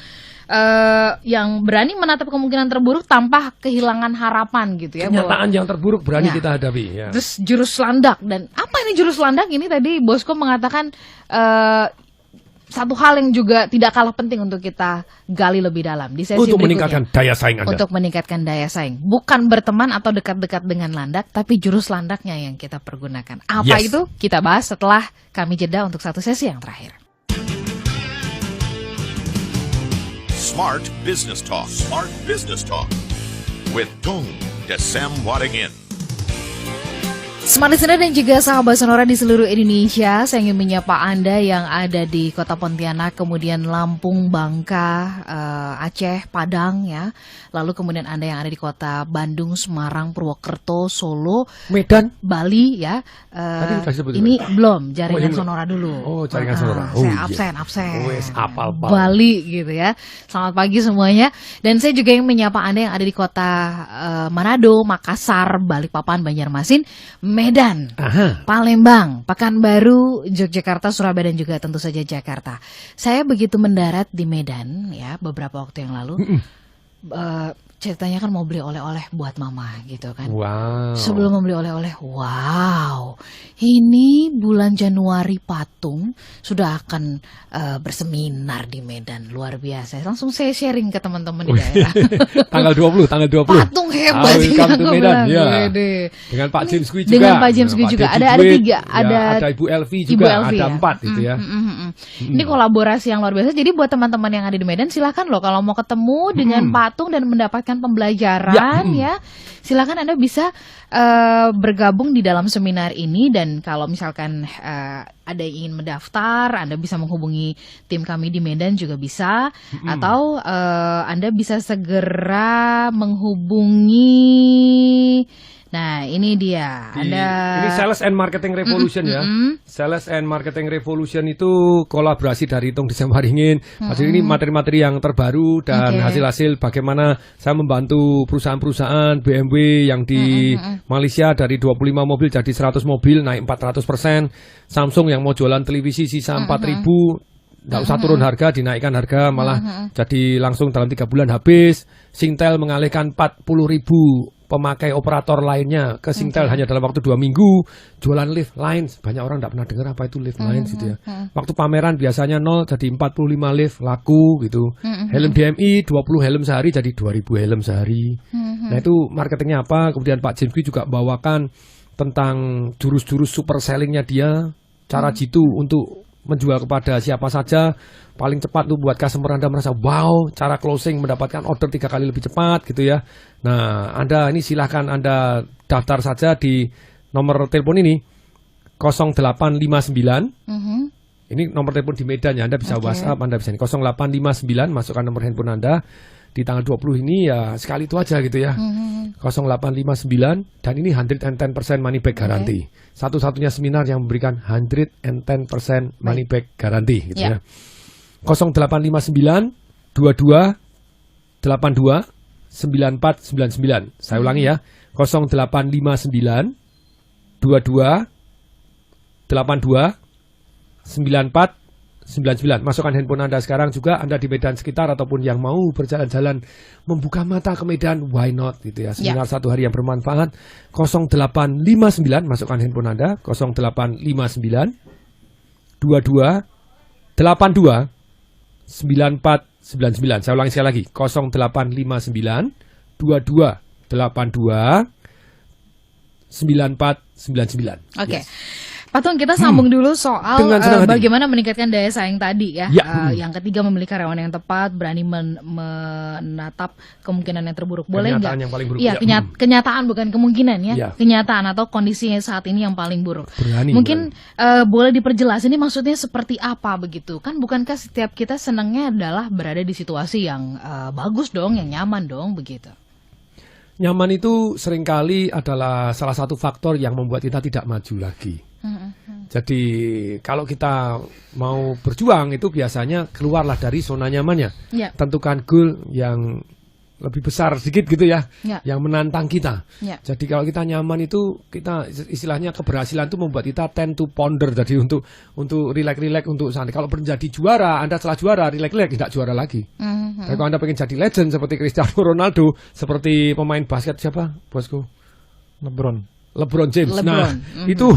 Speaker 2: yang berani menatap kemungkinan terburuk tanpa kehilangan harapan gitu ya.
Speaker 3: Kenyataan yang terburuk berani
Speaker 2: Ya.
Speaker 3: kita hadapi ya.
Speaker 2: Terus jurus landak, dan apa ini jurus landak? Ini tadi Bosco mengatakan satu hal yang juga tidak kalah penting untuk kita gali lebih dalam di sesi
Speaker 3: Untuk
Speaker 2: berikutnya.
Speaker 3: meningkatkan daya saing Anda.
Speaker 2: Untuk meningkatkan daya saing. Bukan berteman atau dekat-dekat dengan landak, tapi jurus landaknya yang kita pergunakan. Apa
Speaker 3: Yes.
Speaker 2: itu? Kita bahas setelah kami jeda untuk satu sesi yang terakhir.
Speaker 1: Smart Business Talk. Smart Business Talk. With Tung Desem Wadingin.
Speaker 2: Smart Listener dan juga sahabat Sonora di seluruh Indonesia, saya ingin menyapa Anda yang ada di Kota Pontianak, kemudian Lampung, Bangka, Aceh, Padang ya. Lalu kemudian Anda yang ada di Kota Bandung, Semarang, Purwokerto, Solo,
Speaker 3: Medan.
Speaker 2: Bali ya.
Speaker 3: Tadi sudah disebut
Speaker 2: Ini belum jaringan
Speaker 3: ini belum.
Speaker 2: Sonora dulu.
Speaker 3: Oh, jaringan Sonora.
Speaker 2: Saya
Speaker 3: Oh, iya.
Speaker 2: absen.
Speaker 3: Wes, apal.
Speaker 2: Bali gitu ya. Selamat pagi semuanya. Dan saya juga ingin menyapa Anda yang ada di Kota Manado, Makassar, Balikpapan, Banjarmasin, Medan, Palembang, Pekanbaru, Yogyakarta, Surabaya dan juga tentu saja Jakarta. Saya begitu mendarat di Medan ya beberapa waktu yang lalu. Ceritanya kan mau beli oleh-oleh buat mama gitu kan.
Speaker 3: Wow.
Speaker 2: Sebelum membeli oleh-oleh, wow, ini bulan Januari Patung sudah akan berseminar di Medan, luar biasa. Langsung saya sharing ke teman-teman di daerah.
Speaker 3: tanggal 20.
Speaker 2: Patung hebat.
Speaker 3: Welcome to
Speaker 2: Aku
Speaker 3: Medan,
Speaker 2: bilang,
Speaker 3: ya.
Speaker 2: "Wede."
Speaker 3: Dengan Pak James Gui juga.
Speaker 2: Dengan Pak James Gui juga. Ada tiga.
Speaker 3: Ada Ibu Elvi juga. Ada 4 gitu ya.
Speaker 2: Ini kolaborasi yang luar biasa. Jadi buat teman-teman yang ada di Medan, silakan loh kalau mau ketemu dengan Patung dan mendapatkan pembelajaran ya, silakan Anda bisa bergabung di dalam seminar ini. Dan kalau misalkan ada yang ingin mendaftar, Anda bisa menghubungi tim kami di Medan juga bisa, atau Anda bisa segera menghubungi. Nah, ini dia.
Speaker 3: Ini Sales and Marketing Revolution ya. Sales and Marketing Revolution itu kolaborasi dari Tung Desem Wadingin. Jadi ini materi-materi yang terbaru dan hasil-hasil bagaimana saya membantu perusahaan-perusahaan BMW yang di Malaysia dari 25 mobil jadi 100 mobil, naik 400%. Samsung yang mau jualan televisi sisa 4.000, nggak usah turun harga, dinaikkan harga malah jadi langsung dalam 3 bulan habis. Singtel mengalihkan 40.000 pemakai operator lainnya ke Singtel hanya dalam waktu 2 minggu. Jualan lift Lines, banyak orang tidak pernah dengar apa itu lift Lines gitu ya. Waktu pameran biasanya 0 jadi 45 lift laku gitu. Helm DMI 20 helm sehari jadi 2000 helm sehari. Nah itu marketingnya apa? Kemudian Pak James juga bawakan tentang jurus-jurus super sellingnya dia, cara jitu untuk menjual kepada siapa saja paling cepat tuh buat customer Anda merasa wow, cara closing mendapatkan order 3 kali lebih cepat gitu ya. Nah, Anda ini silahkan Anda daftar saja di nomor telepon ini 0859. Ini nomor telepon di Medan ya, Anda bisa WhatsApp, Anda bisa ini 0859, masukkan nomor handphone Anda. Di tanggal 20 ini ya sekali itu aja gitu ya. 0859 dan ini 110% money back garanti. Satu-satunya seminar yang memberikan 110% money back garanti gitu ya. 0859 22 82 9499. Saya ulangi ya. 0859 22 82 94 99. Masukkan handphone Anda sekarang juga, Anda di Medan sekitar ataupun yang mau berjalan-jalan membuka mata ke Medan, why not gitu ya. Seminar 1 hari yang bermanfaat. 0859 masukkan handphone Anda 0859 22 82 9499. Saya ulangi sekali lagi 0859 22 82 9499.
Speaker 2: Oke.
Speaker 3: Yes.
Speaker 2: Pak Tung, kita sambung dulu soal bagaimana meningkatkan daya saing tadi ya. Yang ketiga, memiliki karyawan yang tepat, berani menatap kemungkinan yang terburuk. Boleh nggak?
Speaker 3: Yang paling buruk.
Speaker 2: Iya, kenyataan bukan kemungkinan ya. Kenyataan atau kondisinya saat ini yang paling buruk. Mungkin boleh diperjelas ini maksudnya seperti apa begitu? Kan bukankah setiap kita senangnya adalah berada di situasi yang bagus dong, yang nyaman dong begitu?
Speaker 3: Nyaman itu seringkali adalah salah satu faktor yang membuat kita tidak maju lagi. Jadi kalau kita mau berjuang itu biasanya keluarlah dari zona nyamannya. Tentukan goal yang lebih besar sedikit gitu ya, yang menantang kita. Jadi kalau kita nyaman itu kita istilahnya keberhasilan itu membuat kita tend to ponder. Jadi untuk relax untuk sana. Kalau menjadi juara, Anda setelah juara relax tidak juara lagi. Tapi kalau Anda pengen jadi legend seperti Cristiano Ronaldo, seperti pemain basket siapa, bosku? LeBron James. Nah, itu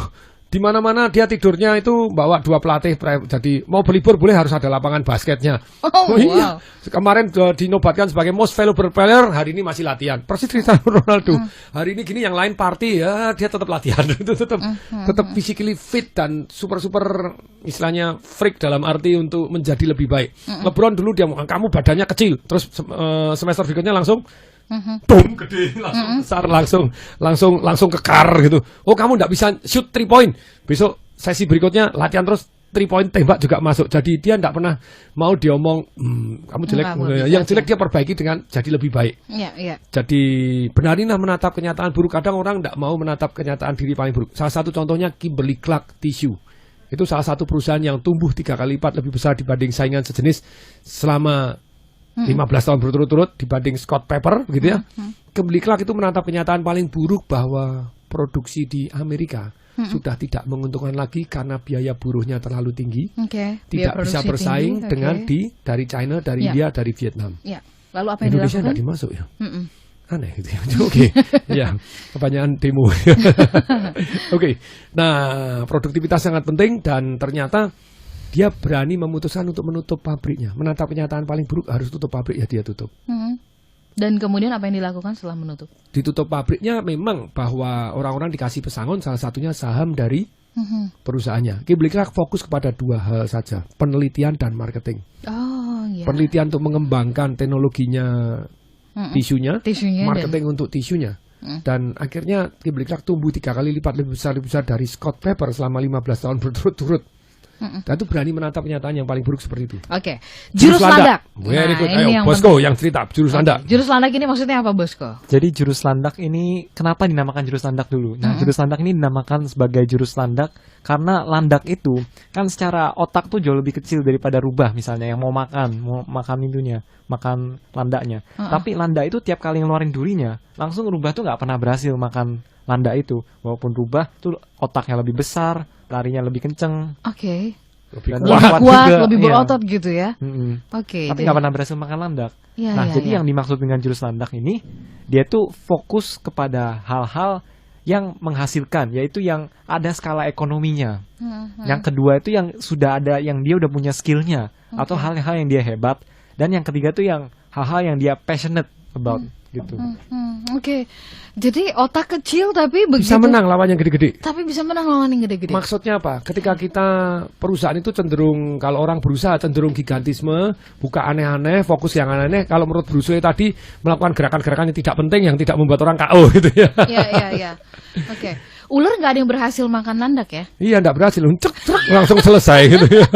Speaker 3: di mana-mana dia tidurnya itu bawa 2 pelatih. Jadi mau berlibur boleh harus ada lapangan basketnya. Iya. Kemarin dinobatkan sebagai most valuable player, hari ini masih latihan. Persis Cristiano Ronaldo. Hari ini gini yang lain party ya, dia tetap latihan. Itu tetap physically fit dan super istilahnya freak dalam arti untuk menjadi lebih baik. LeBron dulu dia kamu badannya kecil, terus semester berikutnya langsung boom, gede, langsung besar, langsung kekar gitu. Oh, kamu nggak bisa shoot 3 point. Besok sesi berikutnya latihan terus 3 point tembak juga masuk. Jadi dia nggak pernah mau diomong kamu jelek. Yang jelek dia perbaiki dengan jadi lebih baik. Jadi benarilah menatap kenyataan buruk. Kadang orang nggak mau menatap kenyataan diri paling buruk. Salah satu contohnya Kimberly Clark Tissue. Itu salah satu perusahaan yang tumbuh 3 kali lipat lebih besar dibanding saingan sejenis selama 15 tahun berturut-turut dibanding Scott Pepper gitu ya. Kimberly Clark itu menatap kenyataan paling buruk bahwa produksi di Amerika sudah tidak menguntungkan lagi karena biaya buruhnya terlalu tinggi. Tidak bisa bersaing dengan dari China, dari India, dari Vietnam.
Speaker 2: Lalu apa yang
Speaker 3: Indonesia tidak dimasuk ya. Aneh gitu ya. Ya, kebanyakan demo. Nah, produktivitas sangat penting dan ternyata dia berani memutuskan untuk menutup pabriknya. Menatap kenyataan paling buruk, harus tutup pabrik ya dia tutup.
Speaker 2: Dan kemudian apa yang dilakukan setelah menutup?
Speaker 3: Ditutup pabriknya memang bahwa orang-orang dikasih pesangon, salah satunya saham dari perusahaannya. Kimberly Clark fokus kepada 2 hal saja, penelitian dan marketing. Penelitian untuk mengembangkan teknologinya tisunya, marketing untuk tisunya. Dan akhirnya Kimberly Clark tumbuh 3 kali lipat lebih besar dari Scott Pepper selama 15 tahun berturut-turut. Dan itu berani menatap kenyataan yang paling buruk seperti itu.
Speaker 2: Jurus landak.
Speaker 3: Ayo, Bosco yang cerita jurus landak.
Speaker 2: Jurus landak ini maksudnya apa, Bosco?
Speaker 4: Jadi jurus landak ini kenapa dinamakan jurus landak dulu? Nah, jurus landak ini dinamakan sebagai jurus landak karena landak itu kan secara otak tuh jauh lebih kecil daripada rubah misalnya yang mau makan itunya, makan landaknya. Tapi landak itu tiap kali ngeluarin durinya, langsung rubah tuh nggak pernah berhasil makan landak itu. Walaupun rubah tuh otaknya lebih besar, larinya lebih kenceng. Dan
Speaker 2: lebih kuat,
Speaker 4: juga,
Speaker 2: lebih
Speaker 4: iya.
Speaker 2: berotot gitu ya.
Speaker 4: Tapi
Speaker 2: Oke.
Speaker 4: nggak pernah berhasil makan landak.
Speaker 2: Iya,
Speaker 4: Nah,
Speaker 2: iya,
Speaker 4: jadi
Speaker 2: iya.
Speaker 4: yang dimaksud dengan jurus landak ini, dia tuh fokus kepada hal-hal yang menghasilkan, yaitu yang ada skala ekonominya. Yang kedua itu yang sudah ada, yang dia udah punya skillnya, atau hal-hal yang dia hebat. Dan yang ketiga tuh yang hal-hal yang dia passionate about, gitu.
Speaker 2: Oke. Jadi otak kecil tapi begitu.
Speaker 3: Bisa menang lawan yang gede-gede.
Speaker 2: Tapi bisa menang lawan yang gede-gede.
Speaker 3: Maksudnya apa? Ketika kita perusahaan itu cenderung, kalau orang berusaha cenderung gigantisme, buka aneh-aneh, fokus yang aneh-aneh. Kalau menurut Bruce tadi melakukan gerakan-gerakan yang tidak penting, yang tidak membuat orang KO gitu ya.
Speaker 2: Iya. Oke. Ular nggak ada yang berhasil makan landak ya?
Speaker 3: Iya, enggak berhasil, cek langsung selesai gitu ya.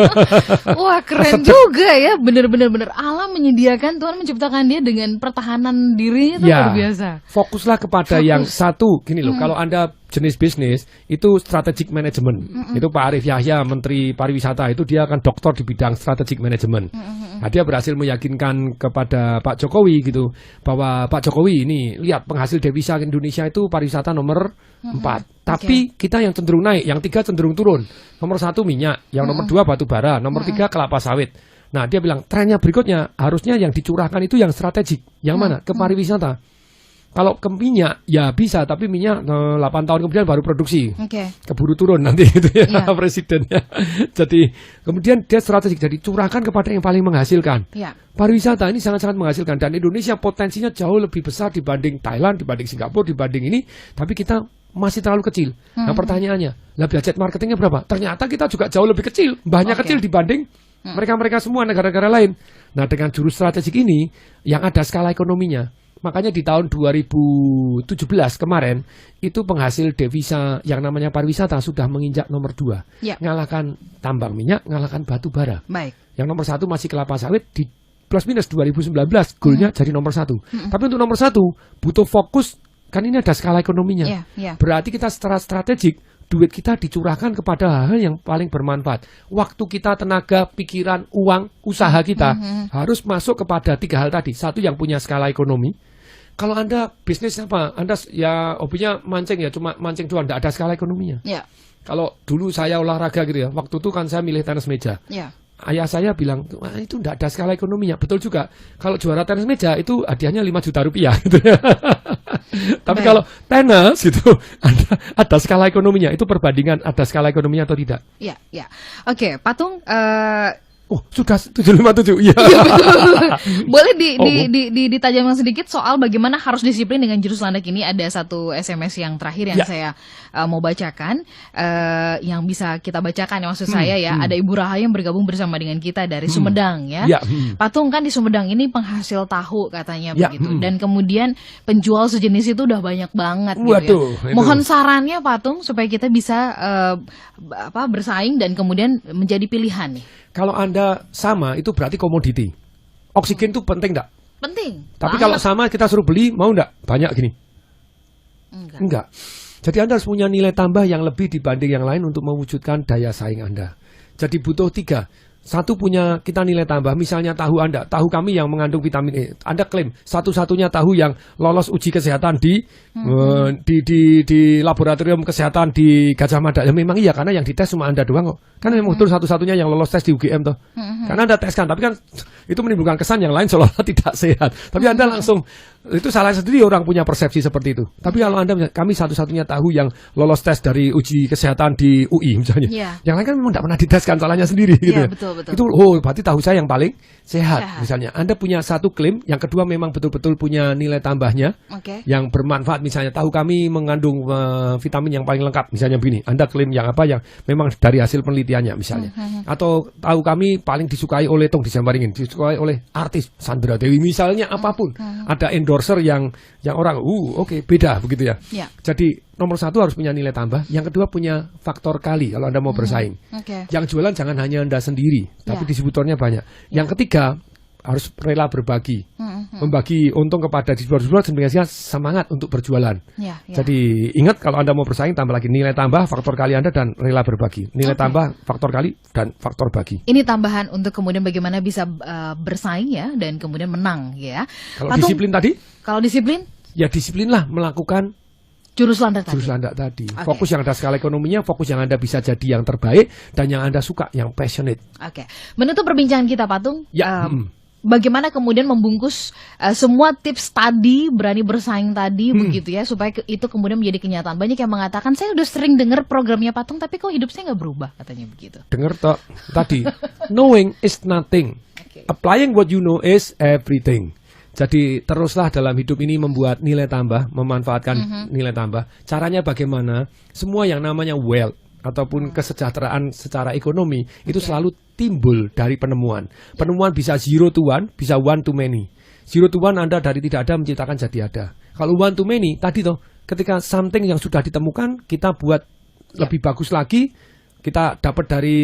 Speaker 2: Wah, keren juga ya. Bener alam menyediakan, Tuhan menciptakan dia dengan pertahanan dirinya itu luar biasa.
Speaker 3: Fokuslah kepada yang satu. Gini loh, kalau Anda jenis bisnis itu strategic management. Itu Pak Arief Yahya, Menteri Pariwisata, itu dia akan doktor di bidang strategic management. Nah, dia berhasil meyakinkan kepada Pak Jokowi gitu bahwa Pak Jokowi ini lihat penghasil devisa Indonesia itu pariwisata nomor 4. Tapi kita yang cenderung naik, yang 3 cenderung turun. Nomor 1 minyak, yang nomor 2 batu bara, nomor 3 kelapa sawit. Nah, dia bilang trennya berikutnya harusnya yang dicurahkan itu yang strategik. Yang mana? Ke pariwisata. Kalau ke minyak ya bisa, tapi minyak 8 tahun kemudian baru produksi. Keburu turun nanti gitu ya presidennya. Jadi kemudian dia strategik, jadi curahkan kepada yang paling menghasilkan. Pariwisata ini sangat-sangat menghasilkan, dan Indonesia potensinya jauh lebih besar dibanding Thailand, dibanding Singapura, dibanding ini, tapi kita masih terlalu kecil. Nah, pertanyaannya, lah budget marketingnya berapa? Ternyata kita juga jauh lebih kecil, banyak kecil dibanding mereka-mereka semua negara-negara lain. Nah, dengan jurus strategik ini yang ada skala ekonominya. Makanya di tahun 2017 kemarin itu penghasil devisa yang namanya pariwisata sudah menginjak nomor 2. Ngalahkan tambang minyak, ngalahkan batu bara. Yang nomor 1 masih kelapa sawit, di plus minus 2019 goalnya jadi nomor 1. Tapi untuk nomor 1 butuh fokus, kan ini ada skala ekonominya. Berarti kita secara strategik duit kita dicurahkan kepada hal-hal yang paling bermanfaat. Waktu kita, tenaga, pikiran, uang, usaha kita harus masuk kepada 3 hal tadi. Satu, yang punya skala ekonomi. Kalau Anda bisnis apa? Anda ya hobinya mancing ya, cuma mancing doang, tidak ada skala ekonominya. Kalau dulu saya olahraga gitu ya, waktu itu kan saya milih tenis meja. Ayah saya bilang, wah, itu tidak ada skala ekonominya. Betul juga. Kalau juara tenis meja itu hadiahnya 5 juta rupiah gitu ya. Tapi kalau tenis gitu, ada skala ekonominya. Itu perbandingan ada skala ekonominya atau tidak.
Speaker 2: Oke, Patung.
Speaker 3: Oh, sudah 757. Iya.
Speaker 2: Boleh ditajamkan sedikit soal bagaimana harus disiplin dengan jurus landak ini. Ada satu SMS yang terakhir yang saya mau bacakan, yang bisa kita bacakan ya, maksud saya ya. Ada Ibu Rahayu yang bergabung bersama dengan kita dari Sumedang ya. Patung, kan di Sumedang ini penghasil tahu katanya begitu. Dan kemudian penjual sejenis itu udah banyak banget gitu ya. Mohon sarannya Patung supaya kita bisa bersaing dan kemudian menjadi pilihan nih.
Speaker 3: Kalau Anda sama, itu berarti komoditi. Oksigen itu penting enggak?
Speaker 2: Penting.
Speaker 3: Tapi kalau sama kita suruh beli, mau enggak? Banyak gini? Enggak. Jadi Anda harus punya nilai tambah yang lebih dibanding yang lain untuk mewujudkan daya saing Anda. Jadi butuh 3. Satu, punya kita nilai tambah. Misalnya tahu Anda, tahu kami yang mengandung vitamin E. Anda klaim satu-satunya tahu yang lolos uji kesehatan di laboratorium kesehatan di Gajah Mada. Ya memang iya, karena yang dites cuma Anda doang kok. Kan memang betul satu-satunya yang lolos tes di UGM toh. Karena Anda teskan, tapi kan itu menimbulkan kesan yang lain seolah-olah tidak sehat. Tapi Anda langsung, itu salah sendiri orang punya persepsi seperti itu. Tapi kalau Anda, kami satu-satunya tahu yang lolos tes dari uji kesehatan di UI misalnya. Yang lain kan memang tidak pernah diteskan, salahnya sendiri gitu ya.
Speaker 2: Betul.
Speaker 3: Itu berarti tahu saya yang paling sehat. Misalnya Anda punya satu klaim, yang kedua memang betul-betul punya nilai tambahnya yang bermanfaat. Misalnya tahu kami mengandung vitamin yang paling lengkap, misalnya begini. Anda klaim yang apa yang memang dari hasil penelitiannya misalnya. Atau tahu kami paling disukai oleh Tong Disambaringin, disukai oleh artis Sandra Dewi misalnya, apapun. Ada endorser yang orang beda begitu ya. Jadi nomor 1 harus punya nilai tambah, yang kedua punya faktor kali kalau Anda mau bersaing. Yang jualan jangan hanya Anda sendiri, tapi distributornya banyak. Yang ketiga harus rela berbagi, membagi untung kepada distributor sehingga semangat untuk berjualan. Jadi ingat, kalau Anda mau bersaing, tambah lagi nilai tambah, faktor kali Anda, dan rela berbagi. Nilai tambah, faktor kali, dan faktor bagi.
Speaker 2: Ini tambahan untuk kemudian bagaimana bisa bersaing ya, dan kemudian menang ya.
Speaker 3: Kalau disiplin tadi?
Speaker 2: Kalau disiplin?
Speaker 3: Ya disiplinlah melakukan
Speaker 2: Jurus landak tadi.
Speaker 3: Jurus landak tadi. Fokus yang ada skala ekonominya, fokus yang Anda bisa jadi yang terbaik, dan yang Anda suka, yang passionate.
Speaker 2: Oke. Menutup perbincangan kita, Patung.
Speaker 3: Ya.
Speaker 2: Bagaimana kemudian membungkus semua tips tadi, berani bersaing tadi, begitu ya, supaya itu kemudian menjadi kenyataan. Banyak yang mengatakan, saya udah sering dengar programnya Patung, tapi kok hidup saya nggak berubah, katanya begitu.
Speaker 3: Dengar toh tadi, knowing is nothing, applying what you know is everything. Jadi teruslah dalam hidup ini membuat nilai tambah, memanfaatkan nilai tambah. Caranya bagaimana? Semua yang namanya wealth ataupun kesejahteraan secara ekonomi itu selalu timbul dari penemuan. Penemuan bisa 0 to 1, bisa 1 to many. 0 to 1 Anda dari tidak ada menciptakan jadi ada. Kalau 1 to many tadi toh, ketika something yang sudah ditemukan kita buat lebih bagus lagi. Kita dapat dari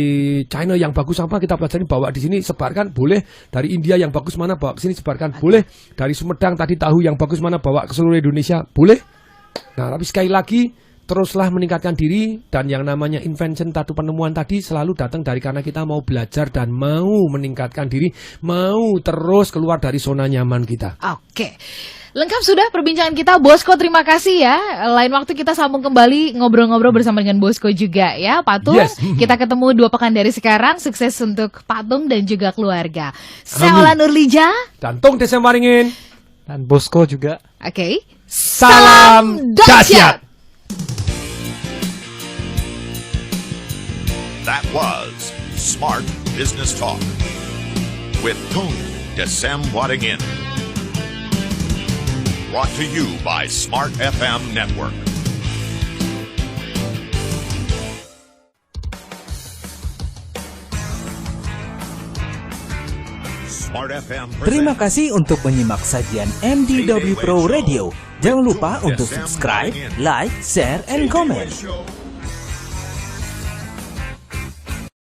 Speaker 3: China yang bagus apa, kita pelajari, bawa di sini, sebarkan, boleh. Dari India yang bagus mana, bawa ke sini, sebarkan, boleh. Dari Sumedang tadi tahu yang bagus mana, bawa ke seluruh Indonesia, boleh. Nah, tapi sekali lagi, teruslah meningkatkan diri, dan yang namanya invention atau penemuan tadi selalu datang dari karena kita mau belajar dan mau meningkatkan diri, mau terus keluar dari zona nyaman kita.
Speaker 2: Oke. Lengkap sudah perbincangan kita, Bosco. Terima kasih ya. Lain waktu kita sambung kembali ngobrol-ngobrol bersama dengan Bosco juga ya, Patung.
Speaker 3: Yes.
Speaker 2: Kita ketemu 2 pekan dari sekarang. Sukses untuk Patung dan juga keluarga. Saya Nurlija
Speaker 3: Dan Tung Desem Waringin.
Speaker 4: Dan Bosco juga.
Speaker 2: Oke.
Speaker 3: Salam dahsyat.
Speaker 1: That was Smart Business Talk with Tung Desem Waringin. Brought to you by Smart FM Network. Smart FM
Speaker 5: Terima kasih untuk menyimak sajian MDW Pro Radio. Jangan lupa untuk subscribe, like, share, and comment.